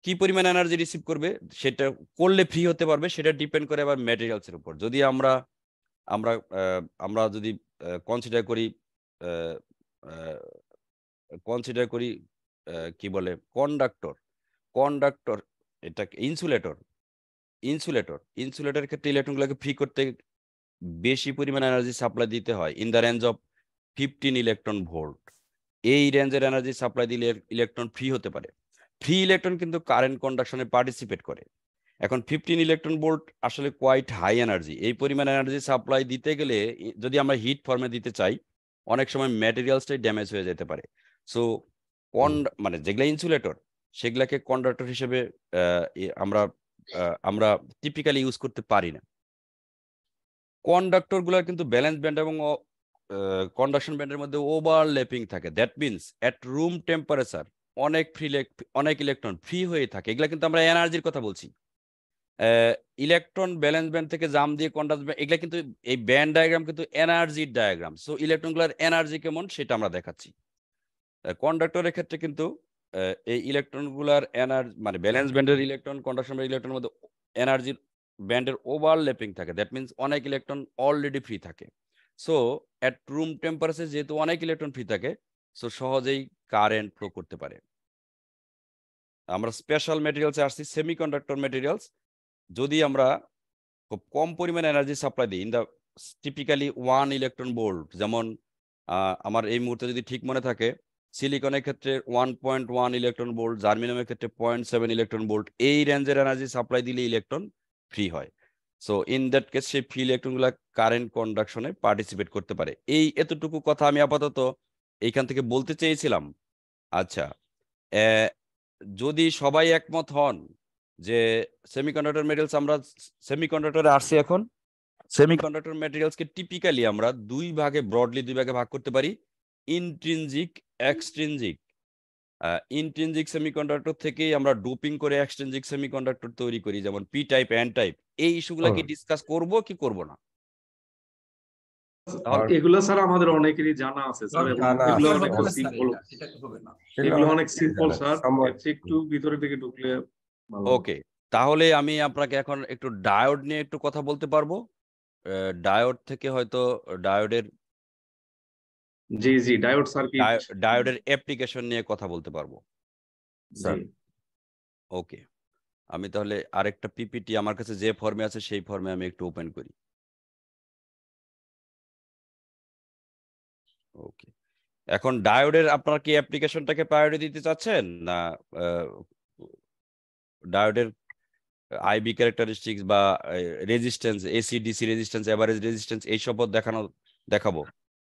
[SPEAKER 1] কি পরিমাণ এনার্জি রিসিভ করবে সেটা করলে ফ্রি হতে পারবে, সেটা ডিপেন্ড করে আবার ম্যাটেরিয়ালসের উপর। যদি আমরা যদি কনসিডার করি কি বলে কন্ডাক্টর, এটা ইনসুলেটর ক্ষেত্রে ইলেকট্রনগুলোকে ফ্রি করতে বেশি পরিমাণ এনার্জি সাপ্লাই দিতে হয়, in the range of 15 electron volt. এই রেঞ্জের এনার্জি সাপ্লাই দিলে ইলেকট্রন ফ্রি হতে পারে। ফ্রি ইলেকট্রন কিন্তু কারেন্ট কন্ডাকশনে পার্টিসিপেট করে। এখন 15 ইলেকট্রন ভোল্ট আসলে কোয়াইট হাই এনার্জি। এই পরিমাণ এনার্জি সাপ্লাই দিতে গেলে যদি আমরা হিট ফর্মে দিতে চাই, অনেক সময় ম্যাটেরিয়ালসটাই ড্যামেজ হয়ে যেতে পারে। সো মানে যেগুলা ইনসুলেটর সেগুলাকে কন্ডাক্টর হিসেবে আমরা টিপিক্যালি ইউজ করতে পারি না। কন্ডাক্টরগুলোর কিন্তু ব্যালেন্স ব্যান্ড এবং কন্ডাকশন ব্যান্ডের মধ্যে ওভারল্যাপিং থাকে। That means at room temperature অনেক ইলেকট্রন ফ্রি হয়ে থাকে। এগুলা কিন্তু আমরা এনার্জির কথা বলছি। ইলেকট্রন ব্যালেন্স ব্যান্ড থেকে জাম দিয়ে কন্ডাকশন ব্যান্ড, এগুলা কিন্তু এই ব্যান্ড ডায়াগ্রাম কিন্তু এনার্জির ডায়াগ্রাম। সো ইলেকট্রনগুলোর এনার্জি কেমন সেটা আমরা দেখাচ্ছি। কন্ডাক্টরের ক্ষেত্রে কিন্তু এই ইলেকট্রনগুলোর এনার্জি মানে ব্যালেন্স ব্যান্ডের ইলেকট্রন কন্ডাকশন ব্যান্ডের ইলেকট্রনের মধ্যে এনার্জির ব্যান্ডের ওভারল্যাপিং থাকে, দ্যাট মিনস অনেক ইলেকট্রন অলরেডি ফ্রি থাকে। সো অ্যাট রুম টেম্পারেচার যেহেতু অনেক ইলেকট্রন ফ্রি থাকে, সো সহজেই কারেন্ট ফ্লো করতে পারে। আমরা স্পেশাল মেটেরিয়ালসে আসছি, সেমিকন্ডাক্টর মেটেরিয়ালস। যদি আমরা খুব কম পরিমাণে এনার্জি সাপ্লাই দিই, in the typically 1 electron volt, যেমন আমার এই মুহূর্তে যদি ঠিক মনে থাকে, সিলিকনের ক্ষেত্রে 1.1 ইলেকট্রন ভোল্ট, জার্মেনিয়ামের ক্ষেত্রে 0.7 ইলেকট্রন ভোল্ট, এই রেঞ্জের এনার্জি সাপ্লাই দিলে ইলেকট্রন ফ্রি হয়। সো ইন দ্যাট কেস সেই ফ্রি ইলেকট্রনগুলো কারেন্ট কন্ডাকশনে পার্টিসিপেট করতে পারে। এই এতটুকু কথা আমি আপাতত এইখান থেকে বলতে চেয়েছিলাম। আচ্ছা, যদি সবাই একমত হন যে সেমিকন্ডাক্টর মেটেরিয়ালস, আমরা সেমিকন্ডাক্টরে আসছি এখন, সেমিকন্ডাক্টর মেটেরিয়ালসকে টিপিক্যালি আমরা ব্রডলি দুই ভাগে ভাগ করতে পারি, ইন্ট্রিনজিক, এক্সট্রিনজিক। ইন্ট্রিনজিক সেমিকন্ডাক্টর থেকেই আমরা ডোপিং করে এক্সট্রিনজিক সেমিকন্ডাক্টর তৈরি করি, যেমন পি টাইপ, এন টাইপ। এই ইস্যুগুলো কি ডিসকাস করব কি করব না?
[SPEAKER 10] এগুলো স্যার আমাদের অনেকেরই জানা আছে স্যার, এবং এগুলো অনেক সিম্পল, এগুলো অনেক সিম্পল স্যার, একটু ভিতরের দিকে ঢুকলে।
[SPEAKER 1] ওকে, তাহলে আমি আপনাকে এখন একটু ডায়োড নিয়ে একটু কথা বলতে পারবো। ডায়োড থেকে হয়তো ডায়োডের
[SPEAKER 10] ডায়োড সার্কিট,
[SPEAKER 1] ডায়োডের অ্যাপ্লিকেশন নিয়ে কথা বলতে পারবো। ওকে, আমি তাহলে আরেকটা পিপিটি আমার কাছে যে ফর্মে আছে সেই ফর্মে আমি একটু ওপেন করি। ওকে, এখন ডায়োডের আপনারা কি অ্যাপ্লিকেশনটাকে প্রায়োরিটি দিতে চাচ্ছেন, না ডায়োডের আইবি ক্যারেক্টারিস্টিক্স বা resistance, AC DC resistance, average resistance এইসব দেখাবো?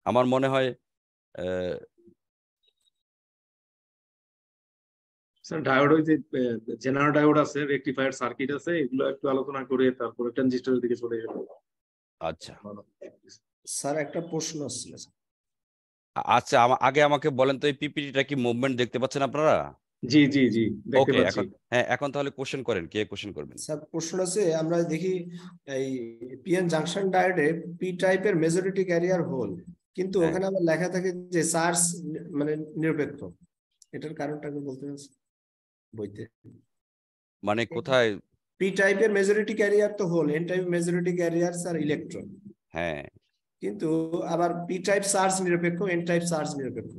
[SPEAKER 1] আমার মনে হয়
[SPEAKER 10] স্যার ডায়োড, ওই যে জেনারেল ডায়োড আছে, রেকটিফায়ার সার্কিট আছে, এগুলো একটু আলোচনা করে তারপরে ট্রানজিস্টরের দিকে চলে যাব।
[SPEAKER 1] আচ্ছা
[SPEAKER 8] স্যার, একটা প্রশ্ন ছিল।
[SPEAKER 1] আচ্ছা, আগে আমাকে বলেন তো, এই পিপিটিটা কি মুভমেন্ট দেখতে পাচ্ছেন আপনারা?
[SPEAKER 10] জি দেখতে পাচ্ছি।
[SPEAKER 1] এখন তাহলে কোশ্চেন করেন, কে কোশ্চেন করবেন?
[SPEAKER 8] স্যার, প্রশ্ন আছে, আমরা দেখি এই পিএন জাংশন ডায়োডে পি টাইপের মেজরিটি ক্যারিয়ার হোল, কিন্তু ওখানে আবার লেখা থাকে যে চার্জ মানে নিরপেক্ষ। এটার কারণটা কি বলতে পারছেন বইতে?
[SPEAKER 1] মানে কোথায়?
[SPEAKER 8] পি টাইপের মেজরিটি ক্যারিয়ার তো hole, N type majority carrier sir electron.
[SPEAKER 1] হ্যাঁ,
[SPEAKER 8] কিন্তু আবার পি টাইপ চার্জ নিরপেক্ষ, এন টাইপ চার্জ নিরপেক্ষ।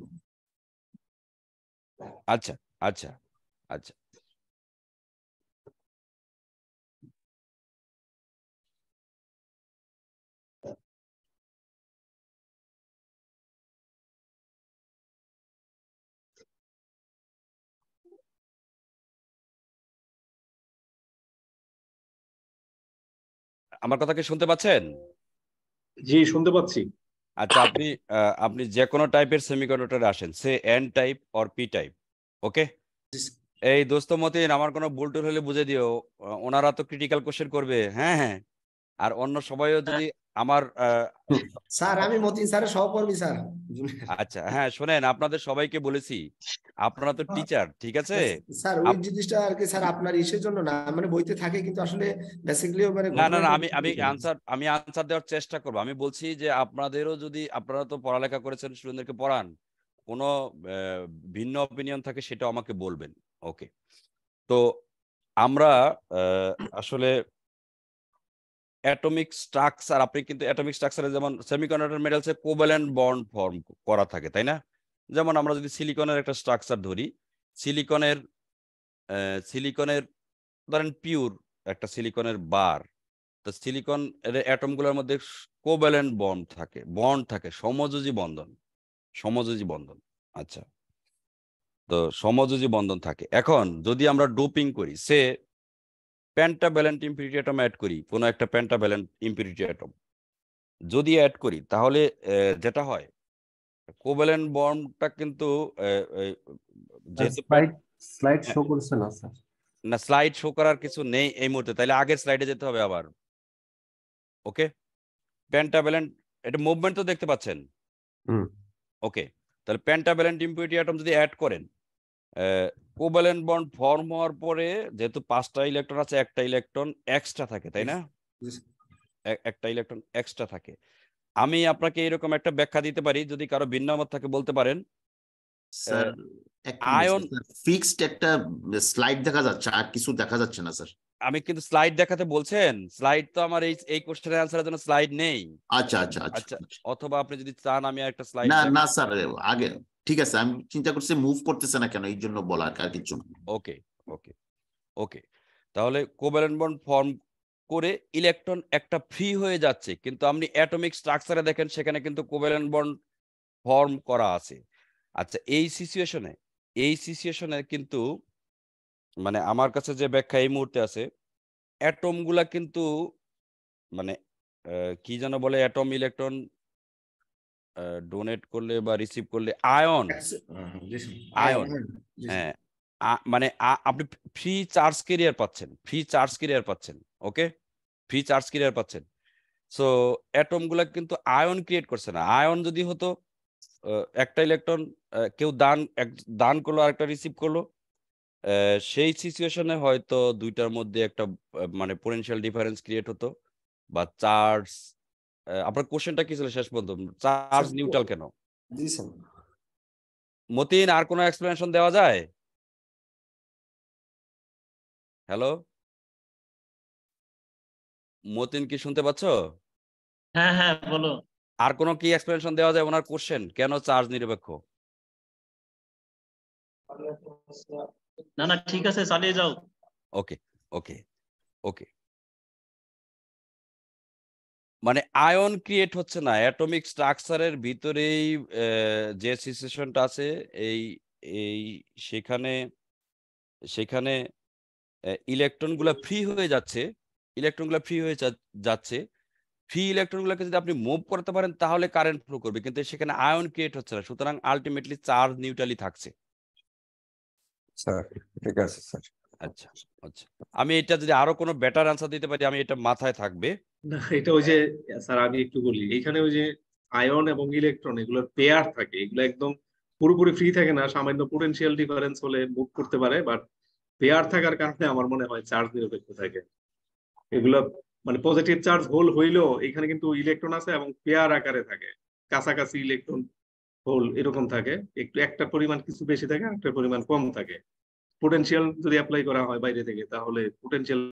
[SPEAKER 1] আচ্ছা আচ্ছা আচ্ছা, আমার কথা কি শুনতে পাচ্ছেন?
[SPEAKER 10] জি, শুনতে পাচ্ছি।
[SPEAKER 1] আচ্ছা, আপনি যে কোনো টাইপের সেমিকন্ডাক্টরে আসেন, say N type or P type. Okay, এই দোস্ত মতিন, আমার কোনো ভুল টুল হলে বুঝে দিও, ওনারা তো ক্রিটিক্যাল কোশ্চেন করবে। হ্যাঁ, আর অন্য সবাইও যদি আমার
[SPEAKER 8] স্যার, আমি মতিন স্যারের সহকর্মী স্যার।
[SPEAKER 1] আচ্ছা, হ্যাঁ শোনেন, আপনাদের সবাইকে বলেছি, আপনারা তো টিচার, ঠিক আছে
[SPEAKER 8] স্যার? ওই জিনিসটা আর কি স্যার, আপনার ইসের জন্য না, মানে বইতে থাকে কিন্তু আসলে বেসিক্যালি মানে
[SPEAKER 1] না, আমি আনসার দেওয়ার চেষ্টা করবো। আমি বলছি যে আপনাদেরও যদি, আপনারা তো পড়ালেখা করেছেন, স্টুডেন্টদেরকে পড়ান, কোনো ভিন্ন অপিনিয়ন থাকে সেটা আমাকে বলবেন। ওকে, তো আমরা আসলে অ্যাটমিক স্ট্রাকচার, আপনি কিন্তু অ্যাটমিক স্ট্রাকচারে যেমন সেমিকন্ডাক্টর মেটালসে কোভ্যালেন্ট বন্ড ফর্ম করা থাকে, তাই না? যেমন আমরা যদি সিলিকনের একটা স্ট্রাকচার ধরি, সিলিকনের ধরেন পিওর একটা সিলিকনের বার, তো সিলিকন এর অ্যাটমগুলোর মধ্যে কোভ্যালেন্ট বন্ড থাকে, সমযোজী বন্ধন। আচ্ছা, তো সমযোজী বন্ধন থাকে। এখন যদি আমরা ডোপিং করি, সে পেন্টাভ্যালেন্ট ইম্পিউরিটি অ্যাটম অ্যাড করি, কোনো একটা পেন্টাভ্যালেন্ট ইম্পিউরিটি অ্যাটম যদি অ্যাড করি, তাহলে যেটা হয়, কোভ্যালেন্ট বন্ডটা কিন্তু
[SPEAKER 3] স্লাইড শো করছে না স্যার?
[SPEAKER 1] না, স্লাইড শো করার কিছু নেই এই মুহূর্তে, তাহলে আগের স্লাইডে যেতে হবে আবার। ওকে, পেন্টাভ্যালেন্ট, এটা মুভমেন্ট তো দেখতে পাচ্ছেন? ওকে, তাহলে পেন্টাভ্যালেন্ট ইম্পিউরিটি অ্যাটম যদি অ্যাড করেন, কোভ্যালেন্ট বন্ড ফর্ম হওয়ার পরে যেহেতু 5টা ইলেকট্রন আছে, একটা ইলেকট্রন এক্সট্রা থাকে, তাই না? একটা ইলেকট্রন এক্সট্রা থাকে। আমি আপনাকে এরকম একটা ব্যাখ্যা দিতে পারি, যদি কারো ভিন্ন মত থাকে বলতে পারেন।
[SPEAKER 14] স্যার, আয়ন ফিক্সড একটা স্লাইড দেখা যাচ্ছে, আর কিছু দেখা যাচ্ছে না স্যার।
[SPEAKER 1] আমি কিন্তু স্লাইড দেখাতে বলছেন, স্লাইড তো আমার এই কোশ্চেনের অ্যানসারের জন্য স্লাইড নেই।
[SPEAKER 14] আচ্ছা আচ্ছা
[SPEAKER 1] আচ্ছা, অথবা আপনি যদি চান আমি একটা স্লাইড
[SPEAKER 14] না না স্যার আগে ঠিক আছে, আমি চিন্তা করছি মুভ করতেছে না কেন, এই জন্য বলা আর কিছু না।
[SPEAKER 1] ওকে ওকে ওকে, তাহলে কোভ্যালেন্ট বন্ড ফর্ম করে ইলেকট্রন একটা ফ্রি হয়ে যাচ্ছে, কিন্তু আপনি অ্যাটমিক স্ট্রাকচারে দেখেন সেখানে কিন্তু কোভ্যালেন্ট বন্ড ফর্ম করা আছে। আচ্ছা, এই সিচুয়েশনে কিন্তু মানে আমার কাছে যে ব্যাখ্যা এই মুহূর্তে আছে, অ্যাটম গুলা কিন্তু মানে কি যেন বলে, অ্যাটম ইলেকট্রন ডোনেট করলে বা রিসিভ করলে আয়ন, হ্যাঁ মানে আপনি ফ্রি চার্জ ক্যারিয়ার পাচ্ছেন, ওকে, ফ্রি চার্জ ক্যারিয়ার পাচ্ছেন। সো অ্যাটম গুলা কিন্তু আয়ন ক্রিয়েট করছে না। আয়ন যদি হতো একটা ইলেকট্রন কেউ দান করলো আর একটা রিসিভ করলো, সেই সিচুয়েশনে হয়তো দুইটার মধ্যে একটা মানে পোটেনশিয়াল ডিফারেন্স ক্রিয়েট হতো বা চার্জ। আপনার কোশ্চেনটা কি ছিল শেষ পর্যন্ত? চার্জ নিউট্রাল কেন?
[SPEAKER 8] জি স্যার।
[SPEAKER 1] মতিন, আর কোনো এক্সপ্লেনেশন দেওয়া যায়? হ্যালো মতিন, কি শুনতে পাচ্ছ?
[SPEAKER 13] হ্যাঁ হ্যাঁ বলো।
[SPEAKER 1] আর কোনো কি এক্সপ্লেনেশন দেওয়া যায় ওনার কোশ্চেন, কেন চার্জ নিরপেক্ষ?
[SPEAKER 13] না না ঠিক আছে, চালিয়ে যাও।
[SPEAKER 1] ওকে ওকে ওকে, মানে আয়ন ক্রিয়েট হচ্ছে না অ্যাটমিক স্ট্রাকচারের ভিতরেই, যে সিচুয়েশনটা আছে এই এই সেখানে ইলেকট্রনগুলো ফ্রি হয়ে যাচ্ছে, ফ্রি ইলেকট্রনগুলোকে যদি আপনি মুভ করতে পারেন তাহলে কারেন্ট ফ্লো করবে, কিন্তু সেখানে আয়ন ক্রিয়েট হচ্ছে না, সুতরাং আলটিমেটলি চার্জ নিউট্রালি থাকছে।
[SPEAKER 3] স্যার ঠিক আছে স্যার।
[SPEAKER 1] আচ্ছা আচ্ছা, আমি এটা যদি আরো কোনো বেটার আনসার দিতে পারি আমি এটা মাথায় থাকবে।
[SPEAKER 10] না এটা ওই যে স্যার আমি একটু বলি, এখানে ওই যে আয়ন এবং ইলেকট্রন এগুলোর পেয়ার থাকে, এগুলো একদম পুরোপুরি ফ্রি থাকে না, সামান্য পোটেনশিয়াল ডিফারেন্স হলে মুভ করতে পারে, বাট পেয়ার থাকার কারণে আমার মনে হয় চার্জ নিরপেক্ষ থাকে। এগুলো মানে পজিটিভ চার্জ হোল হইলেও এখানে কিন্তু ইলেকট্রন আছে এবং পেয়ার আকারে থাকে, কাছাকাছি ইলেকট্রন হোল এরকম থাকে, একটু একটা পরিমাণ কিছু বেশি থাকে, একটা পরিমাণ কম থাকে। পোটেনশিয়াল যদি অ্যাপ্লাই করা হয় বাইরে থেকে তাহলে পোটেনশিয়াল